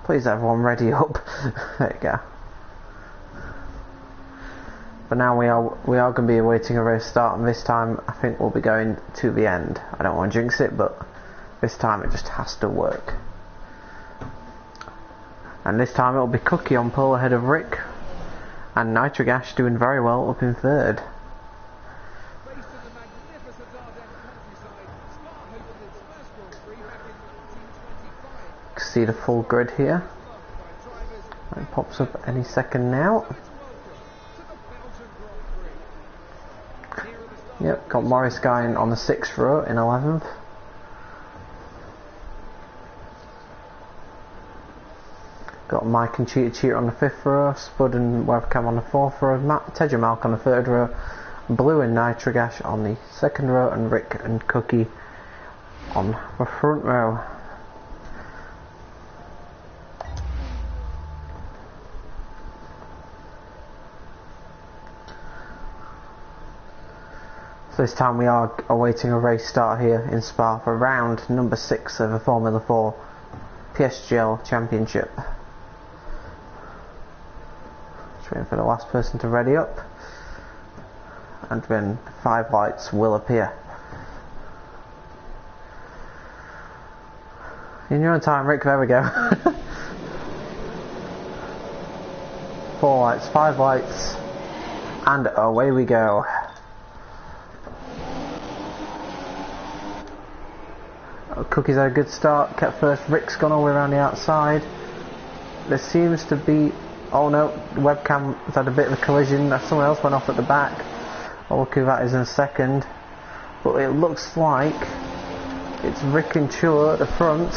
Please everyone ready up. There you go. But now we are going to be awaiting a race start, and this time I think we'll be going to the end. I don't want to jinx it, but this time it just has to work. And this time it'll be Cookie on pole ahead of Rick, and Nitrogash doing very well up in third. See the full grid here. It pops up any second now. Yep, got Morris Guy on the 6th row in 11th. Got Mike and Cheater on the 5th row, Spud and Webcam on the 4th row, Tedger Malk on the 3rd row, Blue and Nitrogash on the 2nd row, and Rick and Cookie on the front row. This time we are awaiting a race start here in Spa for round number 6 of the Formula 4 PSGL Championship. Just waiting for the last person to ready up, and then 5 lights will appear. In your own time, Rick, there we go. 4 lights, 5 lights, and away we go. Cookie's had a good start, kept first. Rick's gone all the way around the outside. There seems to be... oh no, the Webcam has had a bit of a collision. Someone else went off at the back. Oh, look who that is in second. But it looks like it's Rick and Chua at the front.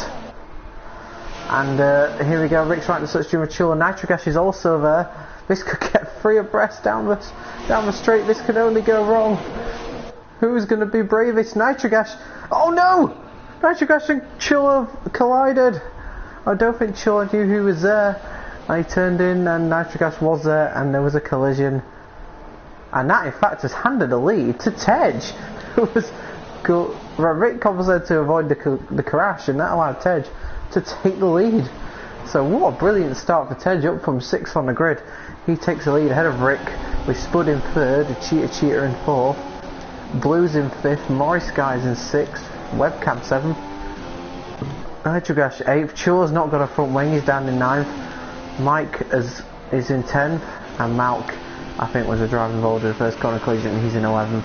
And here we go, Rick's right to touch Jim with Chua. Nitrogash is also there. This could get 3 abreast down the straight. This could only go wrong. Who's going to be bravest? Nitrogash. Oh no! Nitrogash and Chilla collided. I don't think Chilla knew who was there. And he turned in, and Nitrogash was there, and there was a collision. And that in fact has handed the lead to Tej, who was cool. Rick compensated to avoid the crash, and that allowed Tej to take the lead. So what a brilliant start for Tej, up from 6th on the grid. He takes the lead ahead of Rick, with Spud in 3rd, a Cheetah in 4th, Blues in 5th, Morris Guys in 6th, Webcam 7th, Nitrogash 8th, Chua's not got a front wing, he's down in 9th, Mike is in 10th, and Malk, I think, was the driver involved in the first corner collision, and he's in 11th.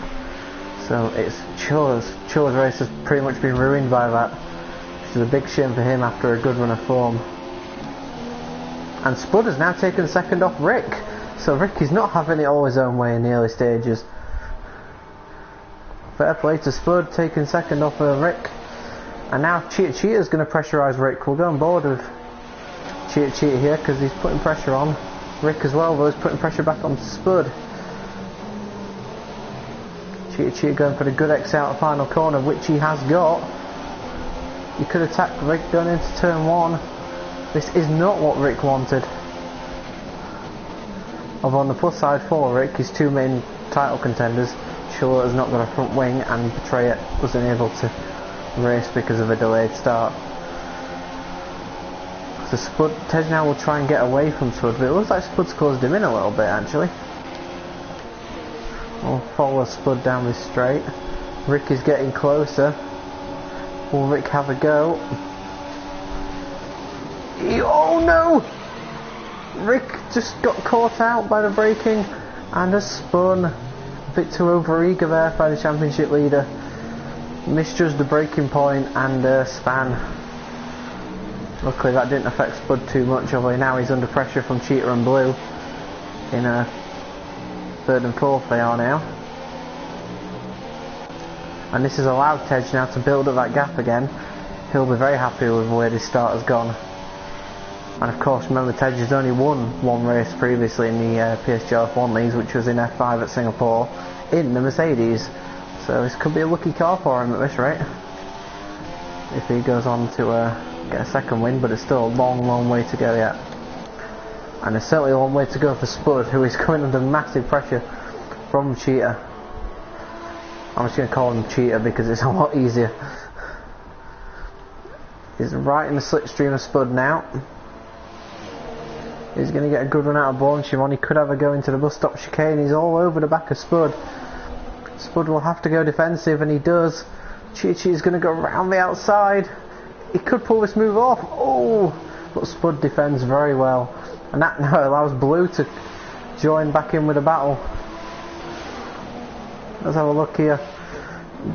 So it's Chua's race has pretty much been ruined by that, which is a big shame for him after a good run of form. And Spud has now taken 2nd off Rick, so Rick is not having it all his own way in the early stages. Fair play to Spud, taking 2nd off Rick. And now Cheetah's going to pressurise Rick. We'll go on board with Cheetah here because he's putting pressure on Rick as well, but he's putting pressure back on Spud. Cheetah going for the good exit out of the final corner, which he has got. He could attack Rick going into turn 1. This is not what Rick wanted. Although on the plus side for Rick, his 2 main title contenders, Chua has not got a front wing, and Betrayer wasn't able to race because of a delayed start. So Tej now will try and get away from Spud, but it looks like Spud's closed him in a little bit actually. We'll follow Spud down this straight. Rick is getting closer. Will Rick have a go? Oh no! Rick just got caught out by the braking and has spun. A bit too over-eager there by the championship leader. Misjudged the braking point and span. Luckily that didn't affect Spud too much, although now he's under pressure from Cheetah and Blue. In 3rd and 4th they are now. And this has allowed Tej now to build up that gap again. He'll be very happy with where this start has gone. And of course, remember, Tej has only won 1 race previously in the PSGL F1 leagues, which was in F5 at Singapore in the Mercedes. So this could be a lucky car for him at this rate, if he goes on to get a 2nd win. But it's still a long way to go yet, and there's certainly a long way to go for Spud, who is coming under massive pressure from Cheetah. I'm just going to call him Cheetah because it's a lot easier. He's right in the slipstream of Spud now. He's going to get a good run out of Born Shimon. He could have a go into the bus stop chicane. He's all over the back of Spud. Spud will have to go defensive, and he does. Cheetah's going to go round the outside. He could pull this move off. Oh, but Spud defends very well, and that now allows Blue to join back in with a battle. Let's have a look here.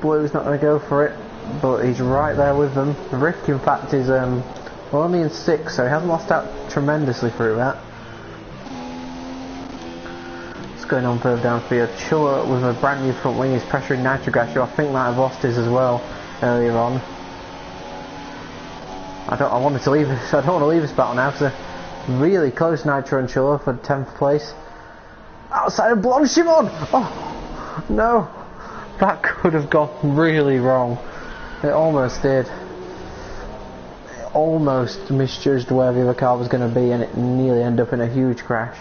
Blue's not going to go for it, but he's right there with them. Rick, in fact, is only in 6th, so he hasn't lost out tremendously through that. What's going on further downfield? Chua with a brand new front wing is pressuring Nitrogash, who I think might have lost his as well earlier on. I don't want to leave this battle now, because they're really close, Nitro and Chua, for 10th place. Outside of Blonde Shimon! Oh no, that could have gone really wrong. It almost did. Almost misjudged where the other car was going to be, and it nearly ended up in a huge crash.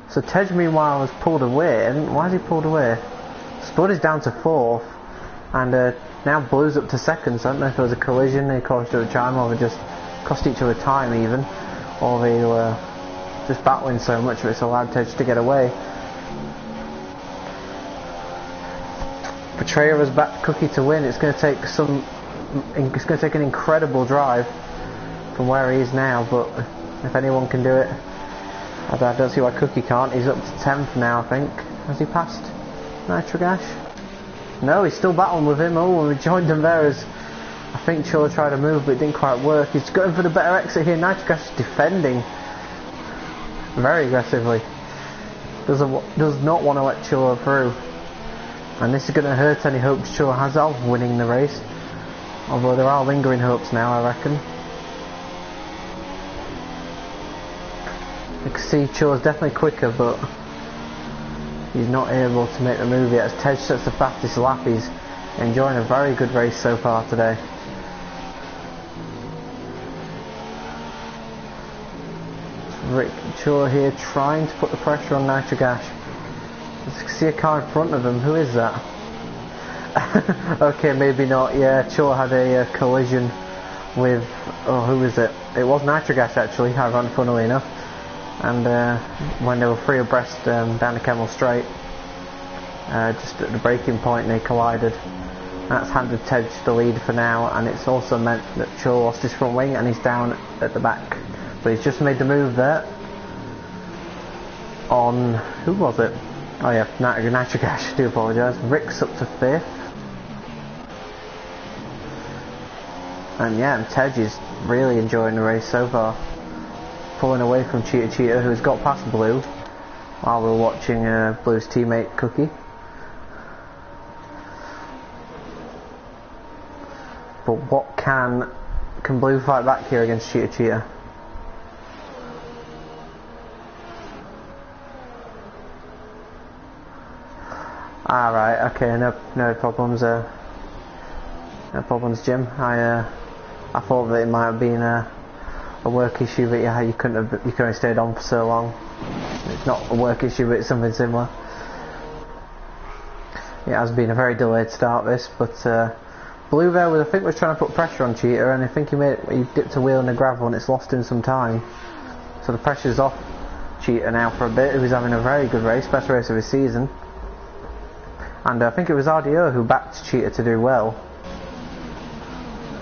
So Tej meanwhile has pulled away, and why has he pulled away? Spud is down to 4th, and now Blue's up to 2nd, so I don't know if there was a collision, they caused each other time, or they just cost each other time even, or they were just battling so much that it's allowed Tej to get away. Betrayer has backed Cookie to win. It's going to take an incredible drive from where he is now, but if anyone can do it, I don't see why Cookie can't. He's up to 10th now, I think. Has he passed Nitrogash? No, he's still battling with him. Oh, we joined him there as I think Chua tried to move, but it didn't quite work. He's going for the better exit here. Nitrogash is defending very aggressively. Does not want to let Chua through. And this is going to hurt any hopes Chua has of winning the race. Although there are lingering hopes now, I reckon. You can see Chua's definitely quicker, but he's not able to make the move yet. As Tej sets the fastest lap, he's enjoying a very good race so far today. Rick Shaw here trying to put the pressure on Nitrogash. You see a car in front of him. Who is that? Okay, maybe not. Yeah, Shaw had a collision with... Oh, who was it? It was Nitrogash actually, funnily enough. And when they were free abreast down the Kemmel Straight, just at the braking point, they collided. That's handed Tej the lead for now, and it's also meant that Shaw lost his front wing and he's down at the back. But he's just made the move there on... Who was it? Oh yeah, Nitrogash, I do apologise. Rick's up to 5th. And yeah, and Tej is really enjoying the race so far. Pulling away from Cheetah, who's got past Blue, while we're watching Blue's teammate Cookie. But what can Blue fight back here against Cheetah? Alright, okay, no problems, no problems, Jim. I thought that it might have been a work issue, but yeah, you couldn't have stayed on for so long. It's not a work issue, but it's something similar. It has been a very delayed start, this, but Blue there I think was trying to put pressure on Cheetah, and I think he dipped a wheel in the gravel and it's lost him some time. So the pressure's off Cheetah now for a bit, who's having a very good race, best race of his season. And I think it was RDO who backed Cheetah to do well,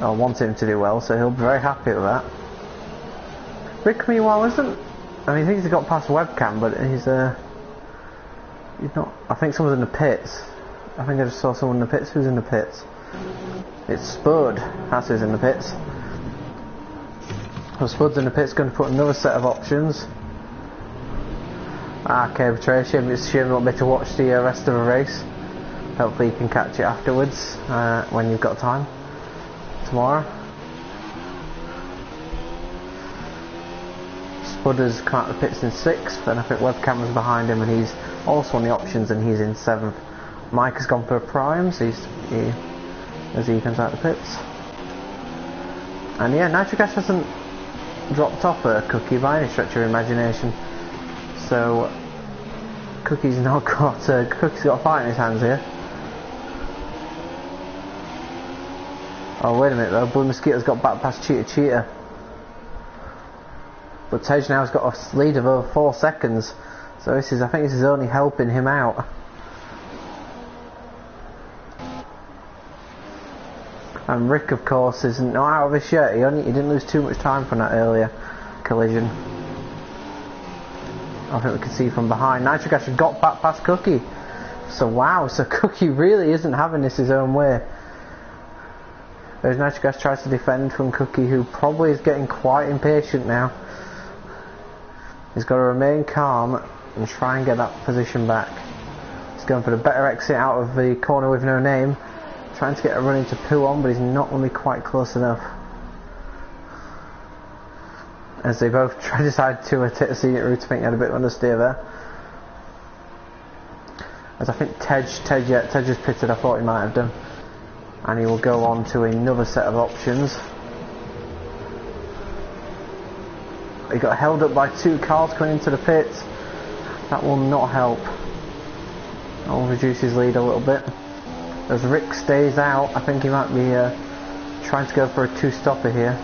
or wanted him to do well, so he'll be very happy with that. Rick meanwhile isn't, I mean, he thinks he got past webcam, but he's not. I think someone's in the pits. I think I just saw someone in the pits. Who's in the pits? It's Spud, that's who's in the pits. So Spud's in the pits, going to put another set of options. Okay, Betray, it's a shame you won't be able to watch the rest of the race. Hopefully you can catch it afterwards, when you've got time, tomorrow. Spud has come out of the pits in 6th, and I think webcam was behind him, and he's also on the options, and he's in 7th. Mike has gone for a prime, so as he comes out of the pits. And yeah, Nitrogash hasn't dropped off a Cookie by any stretch of imagination. So Cookie's not got Cookie's got a fight in his hands here. Oh wait a minute though, Blue Mosquito's got back past Cheetah. But Tej now has got a lead of over 4 seconds. So I think this is only helping him out. And Rick of course isn't out of his shirt, he didn't lose too much time from that earlier collision. I think we can see from behind. Nitrogash has got back past Cookie. So wow, so Cookie really isn't having this his own way. As Nitrogash tries to defend from Cookie, who probably is getting quite impatient now. He's got to remain calm and try and get that position back. He's going for the better exit out of the corner with no name. Trying to get a run into Pooh on, but he's not going to be quite close enough. As they both decide to take a scenic route, I think he had a bit of understeer there. As I think Tej has pitted, I thought he might have done. And he will go on to another set of options. He got held up by 2 cars coming into the pits. That will not help. That will reduce his lead a little bit. As Rick stays out, I think he might be trying to go for a 2-stopper here.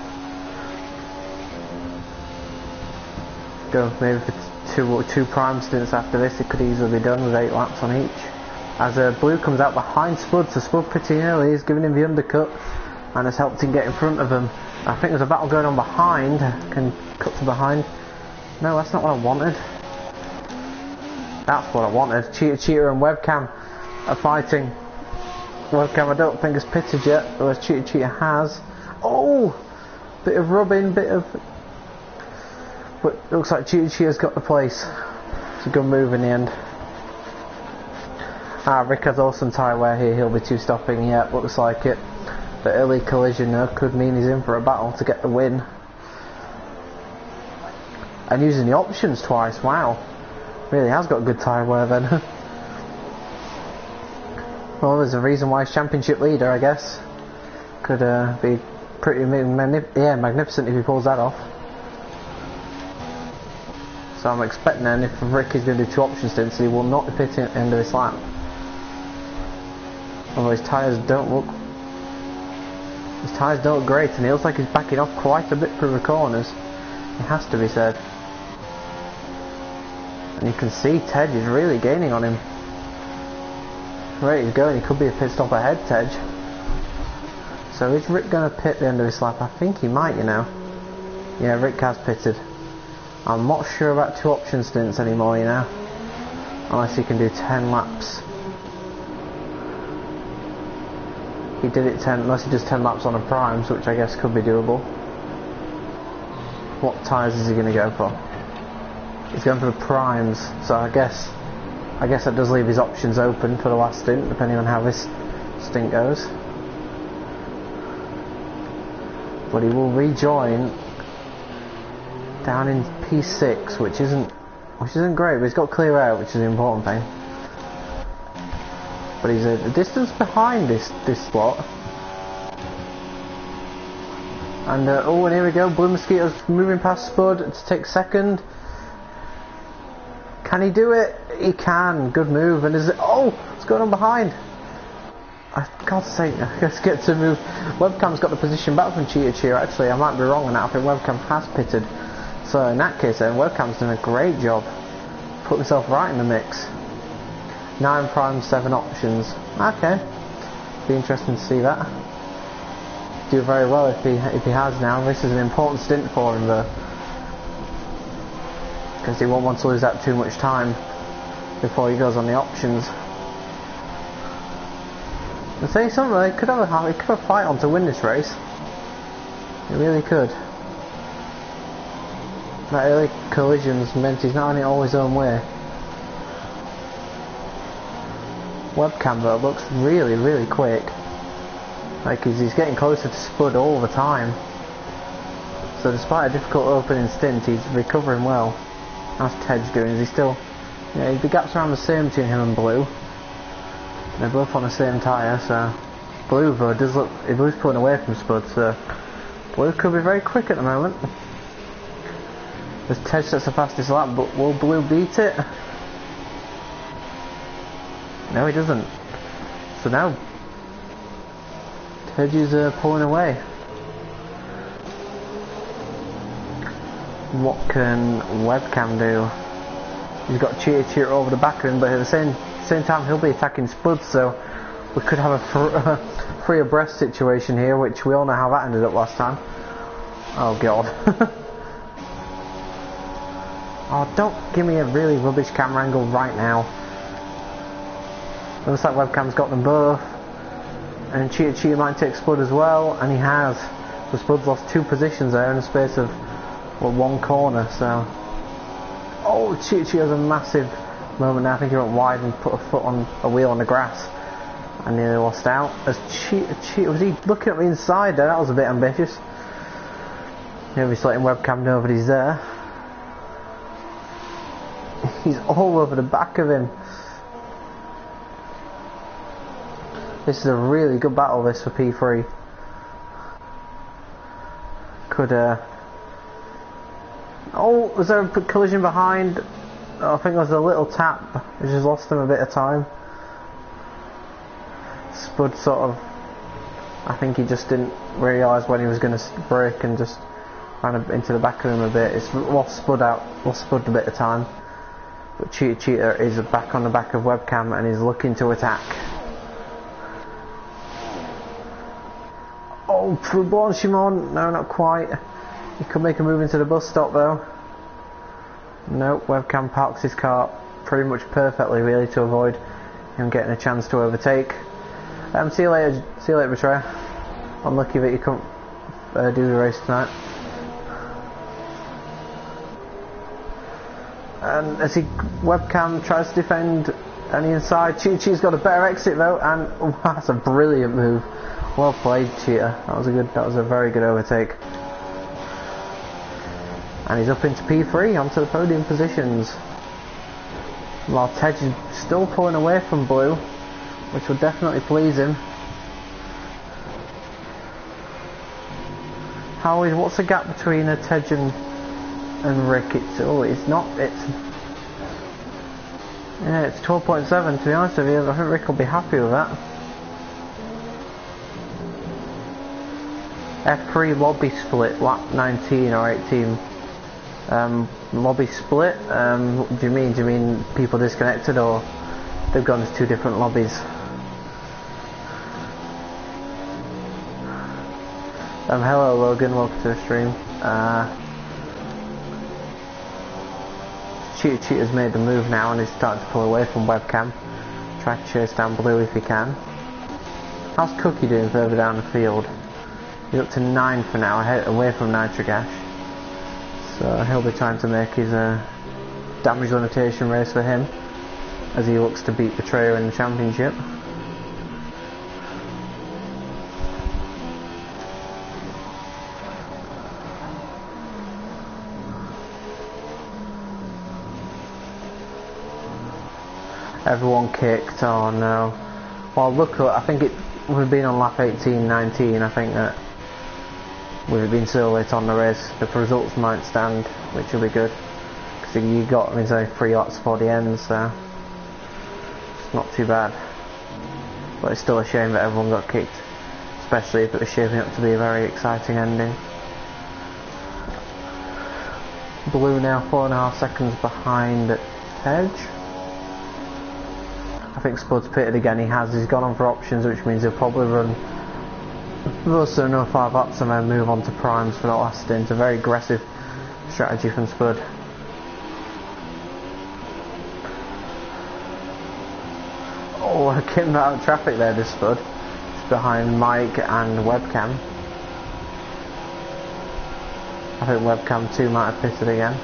Go maybe for two prime stints after this. It could easily be done with 8 laps on each. As Blue comes out behind Spud, so Spud pretty early is giving him the undercut and has helped him get in front of him. I think there's a battle going on behind. Can cut to behind. No, that's not what I wanted. That's what I wanted. Cheetah and webcam are fighting. Webcam I don't think has pitted yet, whereas Cheetah has. Oh! Bit of rubbing, but it looks like Cheetah's got the place. It's a good move in the end. Rick has awesome tyre wear here, he'll be 2-stopping, yeah, looks like it. The early collision could mean he's in for a battle to get the win. And using the options twice, wow. Really has got good tyre wear then. Well, there's a reason why he's championship leader, I guess. Could be pretty magnificent if he pulls that off. So I'm expecting then if Rick is going to do 2 option stints, he will not be pitting at the end of this lap. Although his tyres don't look great, and he looks like he's backing off quite a bit through the corners. It has to be said. And you can see Tej is really gaining on him. Right, he's going. He could be a pit stop ahead, Tej. So is Rick going to pit the end of this lap? I think he might, you know. Yeah, Rick has pitted. I'm not sure about 2 option stints anymore, you know. Unless he can do 10 laps. He did it 10, unless he does 10 laps on a primes, which I guess could be doable. What tyres is he going to go for? He's going for the primes, so I guess that does leave his options open for the last stint, depending on how this stint goes. But he will rejoin down in P6, which isn't great, but he's got clear out, which is the important thing. But he's a distance behind this slot. And oh, and here we go, Blue Mosquito's moving past Spud to take second. Can he do it? He can. Good move. And is it? Oh, what's going on behind? God's sake, let's get to move. Webcam's got the position back from Cheetah. Actually, I might be wrong on that. I think Webcam has pitted. So in that case, then Webcam's done a great job. Put himself right in the mix. 9 primes, 7 options. Okay. Be interesting to see that. Do very well if he has now. This is an important stint for him though, because he won't want to lose that too much time before he goes on the options. I'll tell you something, he could have a fight on to win this race. He really could. That early collisions meant he's not only all his own way. Webcam though looks really, really quick. Like he's getting closer to Spud all the time. So despite a difficult opening stint, he's recovering well. How's Tej doing? Is he still... Yeah, the gap's around the same between him and Blue. They're both on the same tyre, so... Blue though does look... Blue's pulling away from Spud, so... Blue could be very quick at the moment. As Tej sets the fastest lap, but will Blue beat it? No, he doesn't. So now... Tej is pulling away. What can Webcam do? He's got Cheetah over the back of him, but at the same time he'll be attacking Spud, so we could have a free abreast situation here, which we all know how that ended up last time. Oh god. Oh, don't give me a really rubbish camera angle right now. Looks like Webcam's got them both. And Cheetah might take Spud as well, and he has. So Spud's lost 2 positions there in the space of, well, 1 corner, so... Oh, Cheetah has a massive moment now. I think he went wide and put a foot on a wheel on the grass and nearly lost out. As Cheetah, was he looking at the inside there? That was a bit ambitious. Maybe he's letting Webcam know that he's there. He's all over the back of him. This is a really good battle, this, for P3. Could, oh, was there a collision behind? Oh, I think there was a little tap. It just lost him a bit of time. Spud sort of... I think he just didn't realise when he was going to brake and just ran into the back of him a bit. It's lost Spud a bit of time. But Cheetah is back on the back of Webcam and is looking to attack. Oh, through Blanchimont. No, not quite. He could make a move into the bus stop though. Nope, Webcam parks his car pretty much perfectly really to avoid him getting a chance to overtake. See you later, Betrayer. Unlucky that you couldn't do the race tonight. And as Webcam tries to defend on the inside, Cheetah's got a better exit though, and oh, that's a brilliant move. Well played, Cheetah. That was a very good overtake. And he's up into P3 onto the podium positions. While Tej is still pulling away from Blue, which will definitely please him. What's the gap between Tej and and Rick, it's yeah, it's 12.7 to be honest with you. I think Rick will be happy with that. F3 lobby split, lap 19 or 18. Lobby split, do you mean people disconnected, or they've gone to 2 different lobbies? Hello Logan, welcome to the stream. Cheater's made the move now and is starting to pull away from webcam. Try to chase down Blue if he can. How's Cookie doing further down the field? He's up to 9 for now, away from Nitrogash. So he'll be trying to make his damage limitation race for him, as he looks to beat Betrayer in the championship. Everyone kicked, oh no. Well look, I think we've been on lap 18, 19, I think that we've been so late on the race, the results might stand, which will be good. Because you got, there's only 3 laps before the end, so it's not too bad. But it's still a shame that everyone got kicked, especially if it was shaping up to be a very exciting ending. Blue now 4.5 seconds behind Tej. I think Spud's pitted again, he's gone on for options, which means he'll probably run most of another 5 laps and then move on to primes for that last stint. A very aggressive strategy from Spud. Oh, getting out of traffic there, this Spud. It's behind Mike and webcam. I think webcam 2 might have pitted again.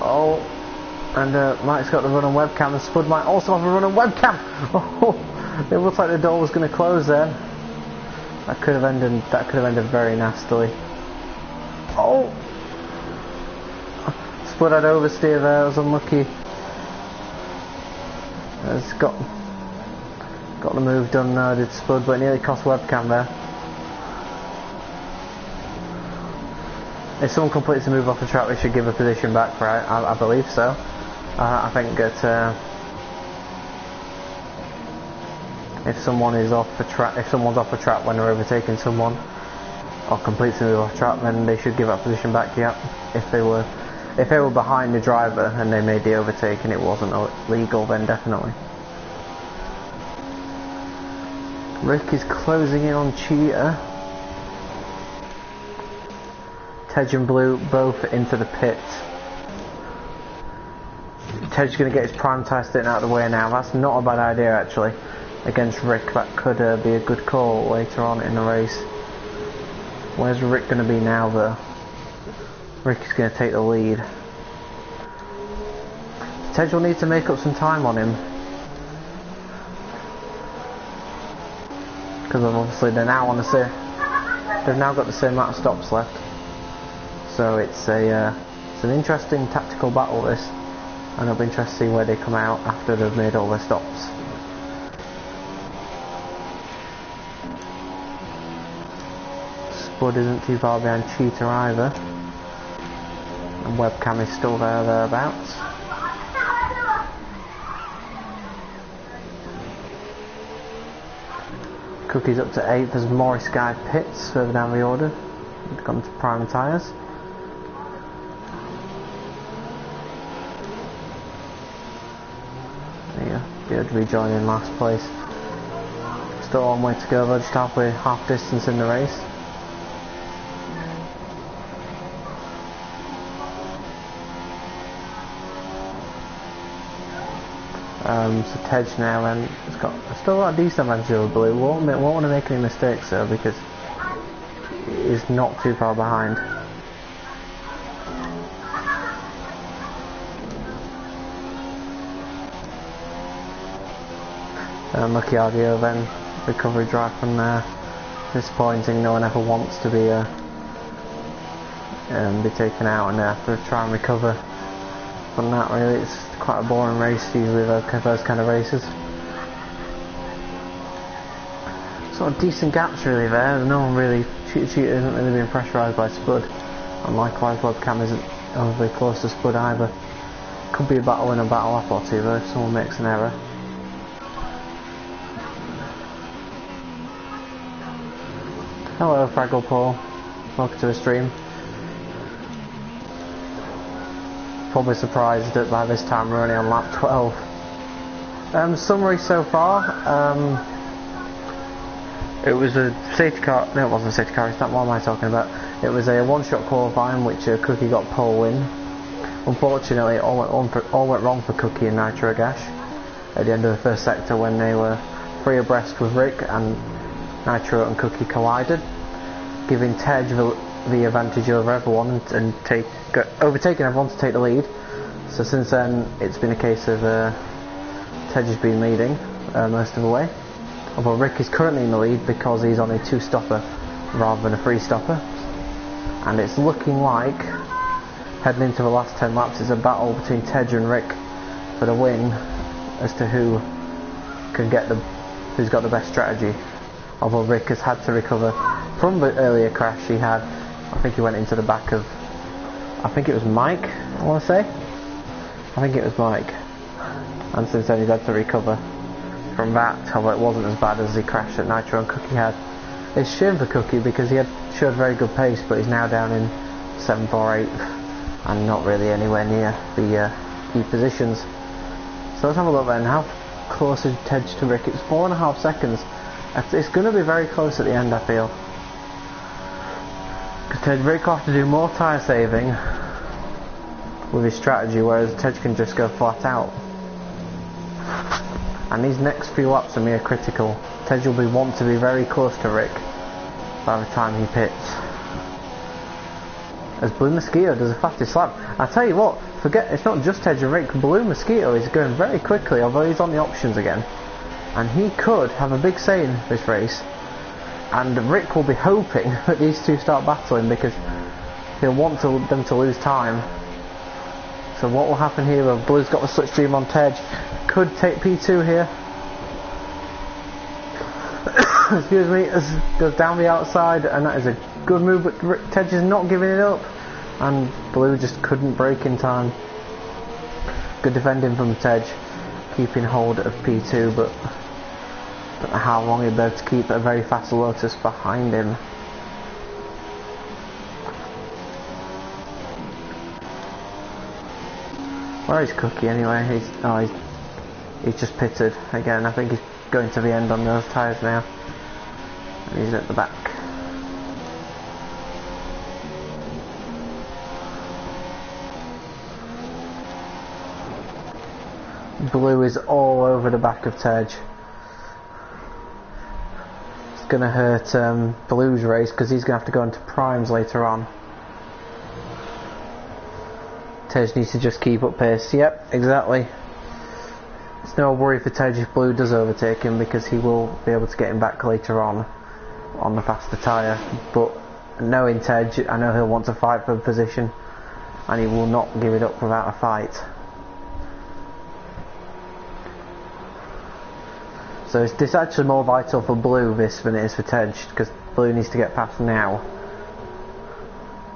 Oh, and Mike's got the run on webcam, and Spud might also have a run on webcam. Oh, it looks like the door was going to close there. That could have ended very nastily. Oh, Spud had oversteer there. It was unlucky. Has got the move done now, did Spud, but it nearly cost webcam there. If someone completes the move off the track, we should give a position back, right? I believe so. I think that if someone is off the track, if someone's off the track when they're overtaking someone, or completes the move off the track, then they should give that position back. Yeah, if they were behind the driver and they made the overtake and it wasn't legal, then definitely. Rick is closing in on Cheetah. Tej and Blue both into the pit. Tej's going to get his prime tyre stint out of the way now. That's not a bad idea actually. Against Rick, that could be a good call later on in the race. Where's Rick going to be now though? Rick is going to take the lead. Tej will need to make up some time on him, because obviously they're now on they've now got the same amount of stops left. So it's an interesting tactical battle this, and it'll be interesting to see where they come out after they've made all their stops. Spud isn't too far behind Cheetah either, and webcam is still thereabouts. Cookie's up to 8th as Morris Guy pits further down the order. He's gone to prime tyres. Beard rejoin in last place. Still a long way to go though, just half distance in the race. So Tej now then has got still got a decent advantage over Blue. Won't want to make any mistakes though, because he's not too far behind. Lucky audio then, recovery drive from there. Disappointing, no one ever wants to be taken out and have to try and recover from that really. It's quite a boring race usually, those kind of races. Sort of decent gaps really there, no one really, Cheetah isn't really being pressurised by Spud. And likewise, webcam isn't overly close to Spud either. Could be a battle in a battle lap or two though if someone makes an error. Hello Fraggle Paul, welcome to the stream. Probably surprised that by this time we're only on lap 12. Summary so far, it was a safety car, no it wasn't a safety car, it's not what am I talking about. It was a one-shot qualifying which Cookie got pole win. Unfortunately, it all went wrong for Cookie and Nitro Gash at the end of the first sector when they were free abreast with Rick and Nitro and Cookie collided, giving Tej the advantage over everyone and overtaking everyone to take the lead. So since then, it's been a case of Tej has been leading most of the way. Although Rick is currently in the lead because he's on a two-stopper rather than a three-stopper. And it's looking like, heading into the last 10 laps, it's a battle between Tej and Rick for the win as to who's got the best strategy. Although Rick has had to recover from the earlier crash he had. I think he went into the back of, I think it was Mike, I want to say. I think it was Mike. And since then he's had to recover from that, although it wasn't as bad as the crash that Nitro and Cookie had. It's a shame for Cookie because he had showed very good pace, but he's now down in 7th or 8th and not really anywhere near the key positions. So let's have a look then. How close is Tej to Rick? It's 4.5 seconds. It's going to be very close at the end, I feel. Because Rick will have to do more tyre saving with his strategy, whereas Tej can just go flat out. And these next few laps are mere critical. Tej will want to be very close to Rick by the time he pits. As Blue Mosquito does the fastest lap. I tell you what, forget, it's not just Tej and Rick. Blue Mosquito is going very quickly, although he's on the options again. And he could have a big say in this race. And Rick will be hoping that these two start battling because he'll want them to lose time. So what will happen here? Well, Blue's got the slipstream on Tej. Could take P2 here. Excuse me, as goes down the outside, and that is a good move, but Tej is not giving it up. And Blue just couldn't brake in time. Good defending from Tej, keeping hold of P2, but don't know how long he'll be able to keep a very fast Lotus behind him. Where is Cookie anyway? He's just pitted again. I think he's going to the end on those tyres now. And he's at the back. Blue is all over the back of Tej. It's going to hurt Blue's race because he's going to have to go into primes later on. Tej needs to just keep up pace. Yep, exactly. It's no worry for Tej if Blue does overtake him because he will be able to get him back later on the faster tyre. But knowing Tej, I know he'll want to fight for a position and he will not give it up without a fight. So it's actually more vital for Blue this than it is for Tej because Blue needs to get past now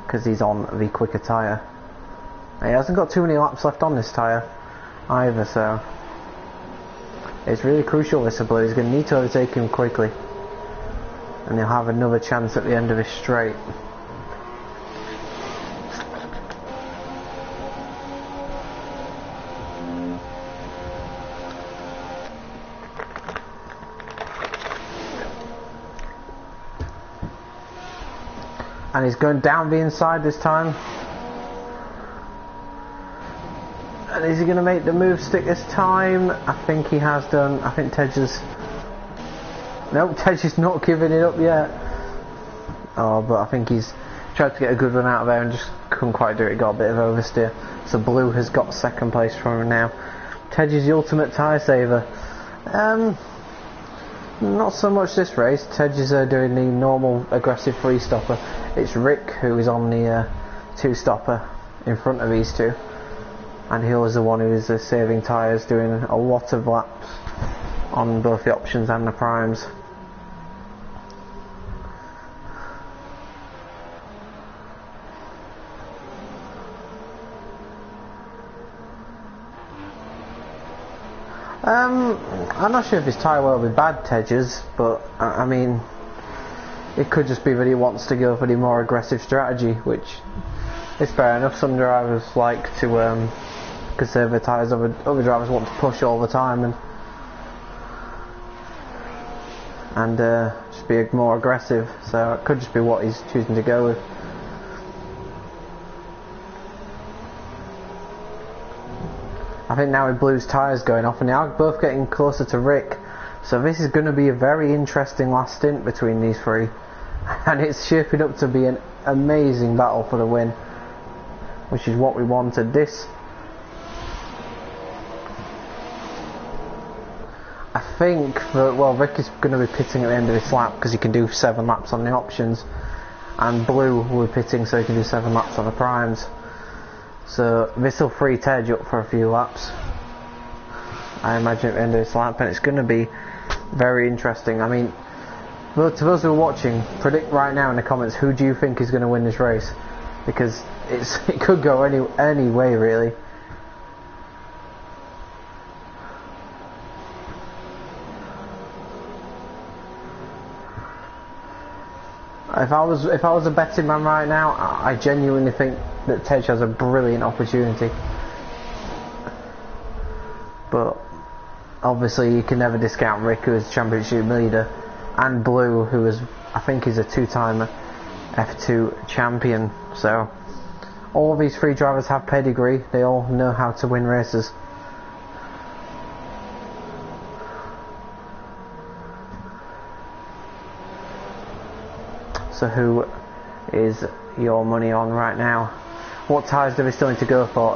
because he's on the quicker tyre. He hasn't got too many laps left on this tyre either, so it's really crucial this for Blue. He's going to need to overtake him quickly and he'll have another chance at the end of his straight. And he's going down the inside this time. And is he going to make the move stick this time? I think he has done. I think Tej is... Nope, Tej is not giving it up yet. Oh, but I think he's tried to get a good run out of there and just couldn't quite do it. Got a bit of oversteer. So Blue has got second place from him now. Tej is the ultimate tyre saver. Not so much this race. Tej is doing the normal aggressive free stopper. It's Rick who is on the two stopper in front of these two. And he was the one who was saving tyres, doing a lot of laps on both the options and the primes. I'm not sure if his tyre will be bad, Tedge's, but I mean, it could just be that he wants to go for the more aggressive strategy, which is fair enough. Some drivers like to conserve their tyres, other drivers want to push all the time and just be more aggressive, so it could just be what he's choosing to go with. I think now with Blue's tyres going off and they are both getting closer to Rick, so this is going to be a very interesting last stint between these three, and it's shaping up to be an amazing battle for the win, which is what we wanted. This, I think that, well, Rick is going to be pitting at the end of this lap because he can do 7 laps on the options, and Blue will be pitting so he can do 7 laps on the primes. So this will free Tej up for a few laps, I imagine, at the end of this lap, and it's going to be very interesting. I mean, to those who are watching, predict right now in the comments who do you think is going to win this race, because it could go any way really. If I was a betting man right now, I genuinely think that Tej has a brilliant opportunity. But obviously you can never discount Rick, who is championship leader, and Blue, who is, I think, is a 2-time F2 champion. So all of these 3 drivers have pedigree. They all know how to win races. So who is your money on right now? What tyres do we still need to go for?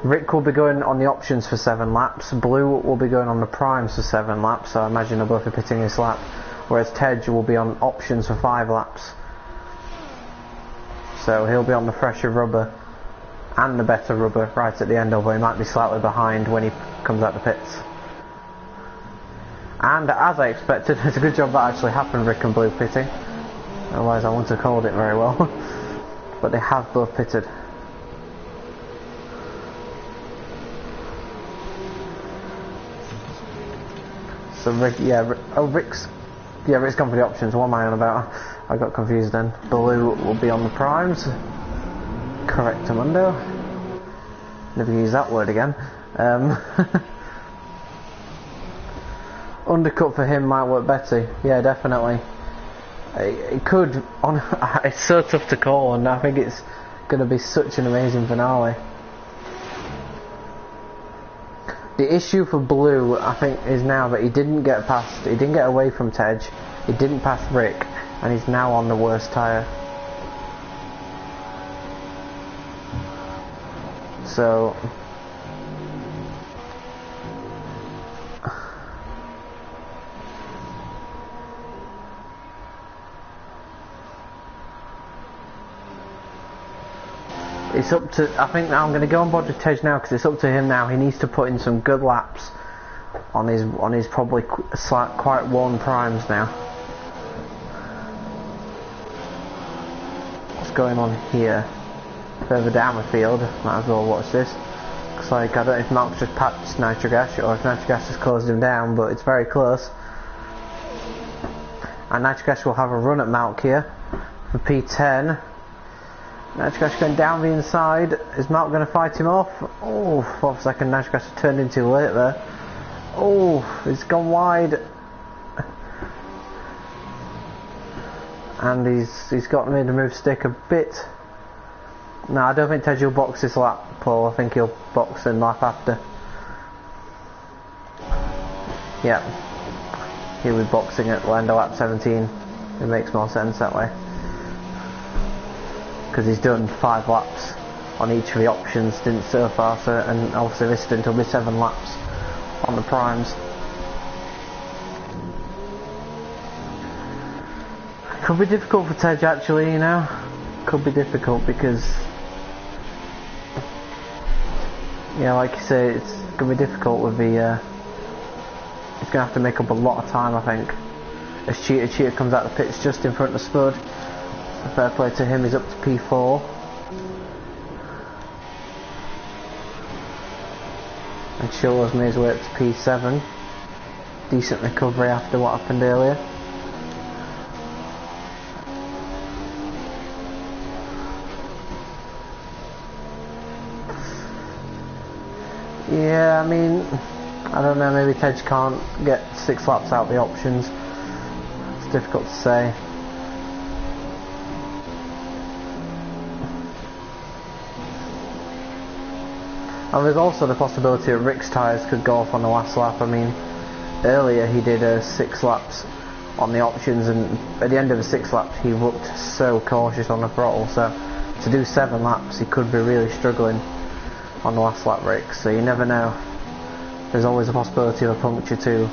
Rick will be going on the options for 7 laps. Blue will be going on the primes for 7 laps, so I imagine they'll both be pitting this lap. Whereas Tej will be on options for 5 laps. So he'll be on the fresher rubber and the better rubber right at the end, although he might be slightly behind when he comes out the pits. And as I expected, it's a good job that actually happened, Rick and Blue pitting. Otherwise I wouldn't have called it very well. But they have both pitted. So Rick, Rick's gone for the options. What am I on about? I got confused then. Blue will be on the primes. Correctamundo. Never use that word again. Undercut for him might work better. Yeah, definitely. It could. It's so tough to call, and I think it's going to be such an amazing finale. The issue for Blue, I think, is now that he didn't get away from Tej, he didn't pass Rick, and he's now on the worst tyre. So it's up to, I think I'm going to go on board with Tej now, because it's up to him now. He needs to put in some good laps on his probably quite worn primes now. What's going on here? Further down the field, might as well watch this. Looks like, I don't know if Mark's just patched Nitrogas or if Nitrogas has closed him down, but it's very close. And Nitrogas will have a run at Malk here for P10. Nitrogas going down the inside. Is Malk going to fight him off? Oh, for a second, Nitrogas turned in too late there. Oh, he's gone wide. And he's got me to move stick a bit. No, I don't think Tej will box this lap, Paul. I think he'll box in lap after. Yeah. He'll be boxing at the end of lap 17. It makes more sense that way. Because he's done 5 laps on each of the options stints so far, so, and obviously this stint will be 7 laps on the primes. Could be difficult for Tej actually, you know. Could be difficult because, yeah, like you say, it's going to be difficult with the, he's going to have to make up a lot of time, I think. As Cheetah comes out the pits just in front of Spud. Fair play to him, he's up to P4. and Shaw's made his way up to P7. Decent recovery after what happened earlier. Yeah, I mean, I don't know, maybe Tej can't get 6 laps out of the options. It's difficult to say. And there's also the possibility that Rick's tyres could go off on the last lap. I mean, earlier he did 6 laps on the options, and at the end of the 6 laps he looked so cautious on the throttle, so to do 7 laps he could be really struggling on the last lap, Rick, so you never know. There's always a possibility of a puncture too.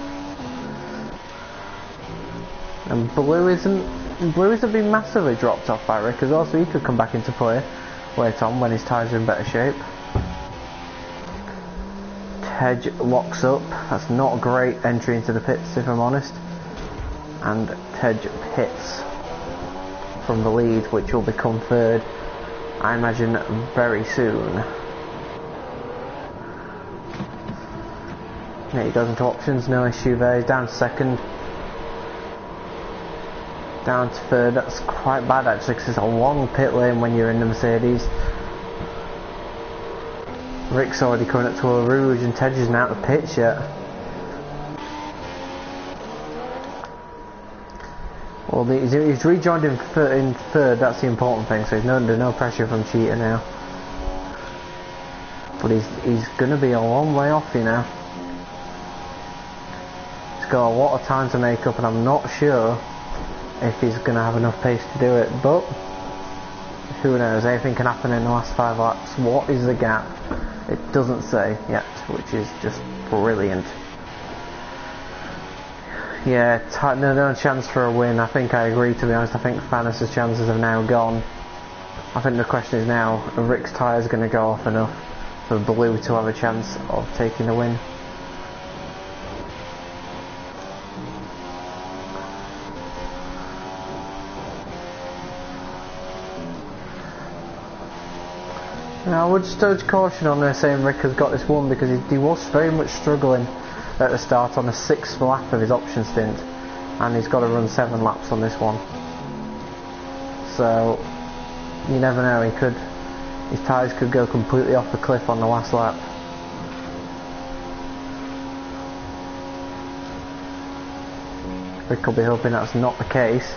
And Blue isn't being massively dropped off by Rick as well, so he could come back into play later on when his tyres are in better shape. Tej locks up. That's not a great entry into the pits, if I'm honest. And Tej pits from the lead, which will become third, I imagine, very soon. Yeah, he goes into options, no issue there. He's down to second. Down to third. That's quite bad actually, because it's a long pit lane when you're in the Mercedes. Rick's already coming up to a Rouge and Tej isn't out of the pits yet. Well, he's rejoined in third, that's the important thing, so he's under no pressure from Cheetah now. But he's going to be a long way off, you know. He's got a lot of time to make up, and I'm not sure if he's going to have enough pace to do it, but who knows, anything can happen in the last 5 laps. What is the gap? It doesn't say yet, which is just brilliant. Yeah, no chance for a win. I think I agree, to be honest. I think Thanos' chances have now gone. I think the question is now, are Rick's tyres going to go off enough for Blue to have a chance of taking the win? Now, I would just urge caution on there saying Rick has got this one, because he was very much struggling at the start on the 6th lap of his option stint, and he's got to run 7 laps on this one. So you never know, his tyres could go completely off the cliff on the last lap. Rick will be hoping that's not the case.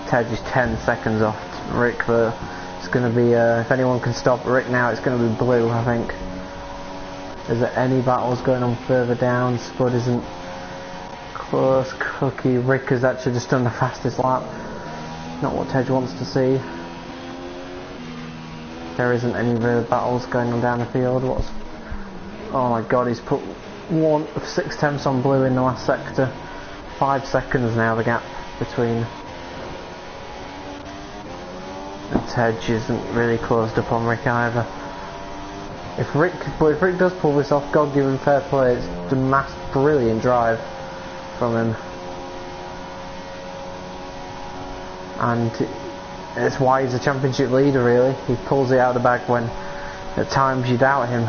Tej is 10 seconds off Rick, but it's going to be, if anyone can stop Rick now, it's going to be Blue, I think. Is there any battles going on further down? Spud isn't close. Cookie. Rick has actually just done the fastest lap. Not what Tej wants to see. There isn't any real battles going on down the field. Oh my god, he's put 6 tenths on Blue in the last sector. 5 seconds now, the gap between. And Tej isn't really closed up on Rick either. If Rick does pull this off, God give him fair play. It's a brilliant drive from him, and it's why he's a championship leader. Really, he pulls it out of the bag when at times you doubt him.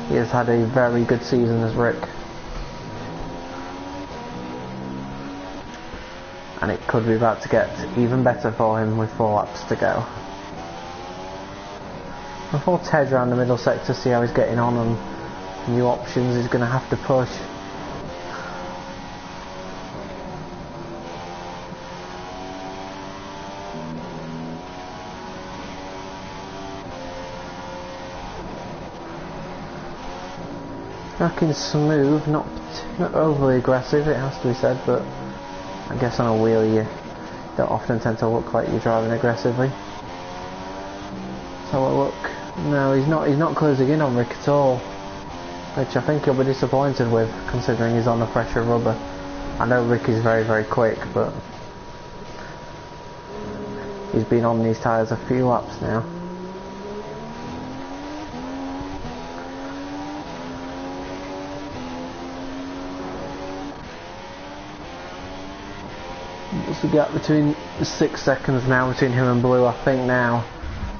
He has had a very good season as Rick. And it could be about to get even better for him with 4 laps to go. Before Tej around the middle sector, see how he's getting on new options. He's going to have to push. Looking smooth, not overly aggressive, it has to be said, but I guess on a wheel you don't often tend to look like you're driving aggressively. So a look. No, he's not closing in on Rick at all, which I think he'll be disappointed with, considering he's on the pressure rubber. I know Rick is very, very quick, but he's been on these tyres a few laps now. What's the gap between 6 seconds now between him and Blue? I think now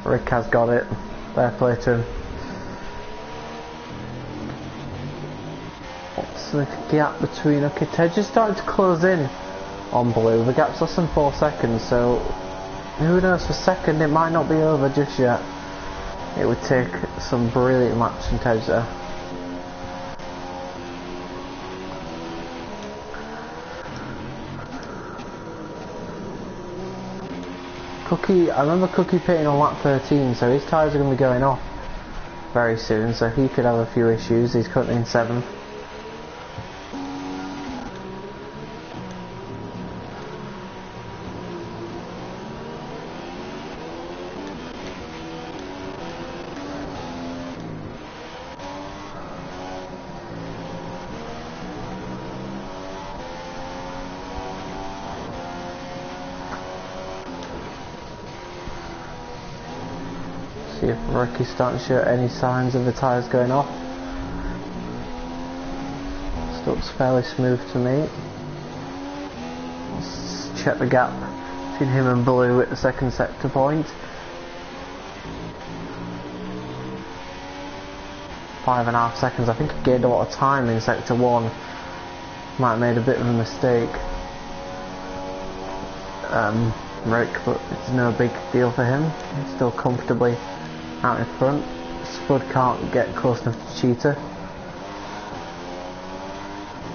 Rick has got it. Fair play to him. What's the gap between... Okay, Tej is starting to close in on Blue. The gap's less than 4 seconds, so who knows, for second it might not be over just yet. It would take some brilliant laps from Tej there. Cookie, I remember Cookie pitting on lap 13, so his tyres are going to be going off very soon, so he could have a few issues. He's currently in 7th. See if Ricky's starting to show any signs of the tyres going off. This looks fairly smooth to me. Let's check the gap between him and Blue at the second sector point. 5.5 seconds. I think he gained a lot of time in sector 1. Might have made a bit of a mistake. Rick, but it's no big deal for him. He's still comfortably out in front. Spud can't get close enough to Cheetah,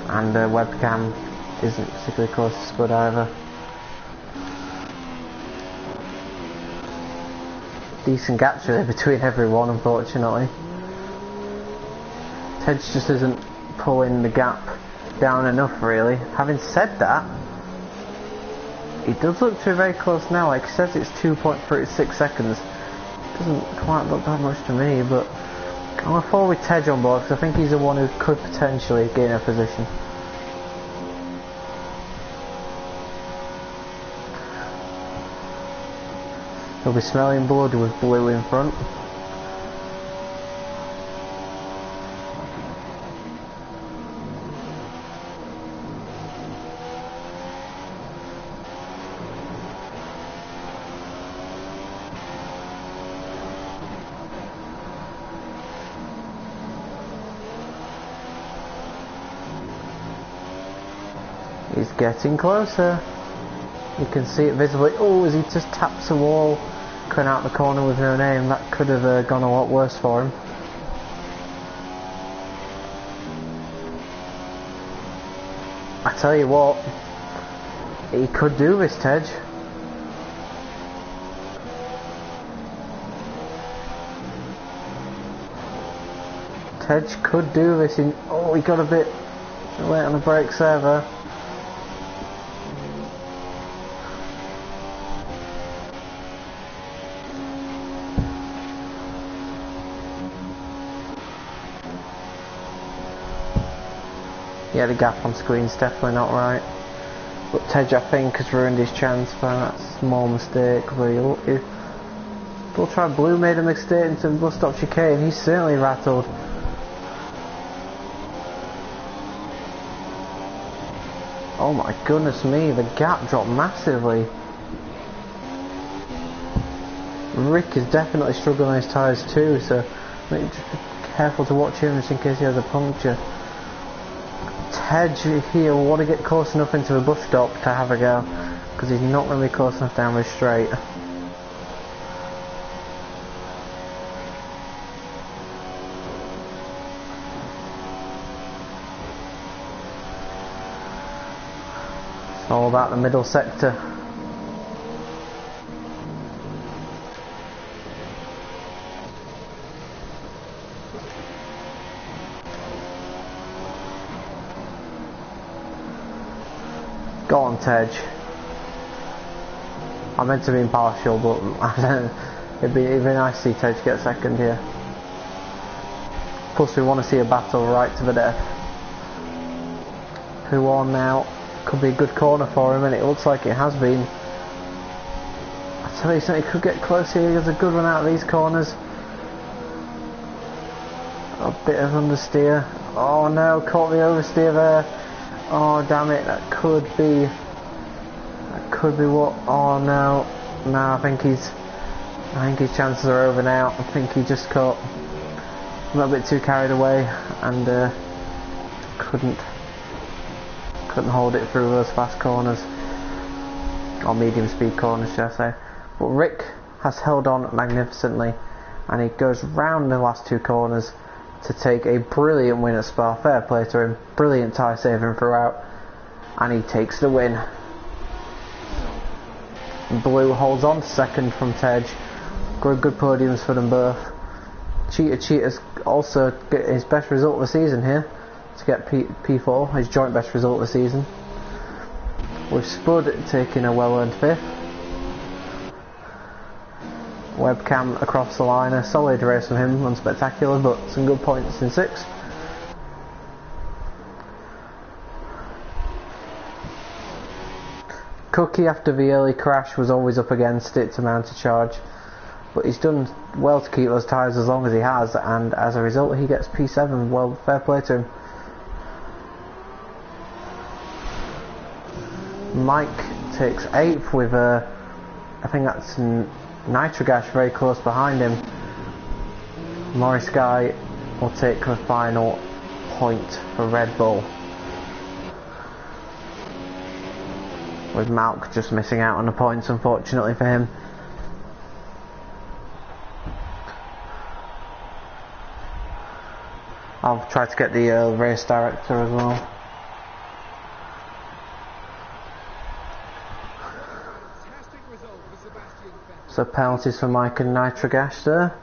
and webcam isn't particularly close to Spud either. Decent gaps really between everyone, unfortunately. Tej just isn't pulling the gap down enough really. Having said that, he does look to be very close now. Like he says, it's 2.36 seconds. Doesn't quite look that much to me, but I'm going to fall with Tej on board because I think he's the one who could potentially gain a position. He'll be smelling blood with Blue in front. He's getting closer. You can see it visibly. Oh, as he just taps the wall, coming out the corner with no name. That could have gone a lot worse for him. I tell you what, he could do this, Tej. Tej could do this in... Oh, he got a bit late on the brakes there though. Yeah, the gap on screen's definitely not right. But Tej, I think, has ruined his chance by that small mistake. We'll try. Blue made a mistake into the bus stop chicane. He's certainly rattled. Oh my goodness me, the gap dropped massively. Rick is definitely struggling on his tyres too, so just be careful to watch him just in case he has a puncture. Tej here will want to get close enough into the bus stop to have a go, because he's not going to be close enough down this straight. It's all about the middle sector. Go on, Tej. I meant to be impartial, but it'd be nice to see Tej get second here. Plus, we want to see a battle right to the death. Who on now? Could be a good corner for him, and it looks like it has been. I tell you something, he could get close here. He has a good run out of these corners. A bit of understeer. Oh no, caught the oversteer there. Oh damn it, that could be could be what? Oh no, no, I think his chances are over now. I think he just got a little bit too carried away and couldn't hold it through those fast corners, or medium speed corners should I say. But Rick has held on magnificently, and he goes round the last two corners to take a brilliant win at Spa. Fair play to him, brilliant tie saving throughout, and he takes the win. Blue holds on to second from Tej. Good podiums for them both. Cheetah's also get his best result of the season here to get P4, his joint best result of the season, with Spud taking a well-earned 5th. Webcam across the line, a solid race from him, unspectacular but some good points in 6th. Cookie, after the early crash, was always up against it to mount a charge, but he's done well to keep those tyres as long as he has, and as a result he gets P7. Well, fair play to him. Mike takes 8th with I think that's Nitrogash very close behind him. Morris Guy will take the final point for Red Bull, with Malk just missing out on the points unfortunately for him. I'll try to get the race director as well. So penalties for Mike and Nitrogash there.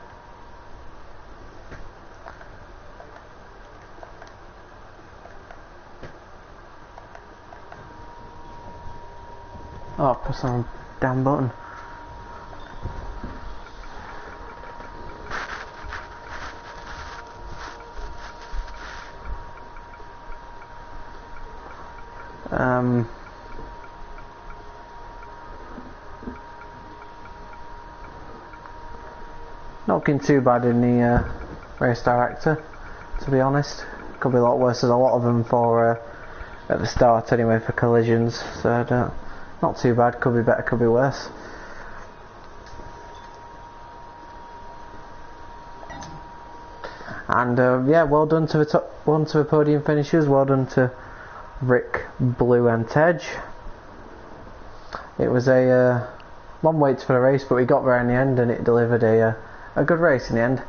Oh, press on the damn button. Not looking too bad in the race director, to be honest. Could be a lot worse. There's a lot of them for at the start anyway for collisions, so not too bad. Could be better, could be worse. And yeah, well done to the podium finishers. Well done to Rick, Blue and Tej. It was a long wait for the race, but we got there in the end and it delivered a good race in the end.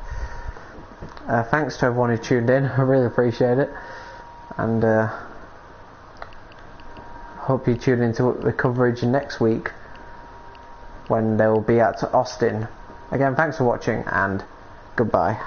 Thanks to everyone who tuned in, I really appreciate it, and hope you tune into the coverage next week when they will be at Austin. Again, thanks for watching and goodbye.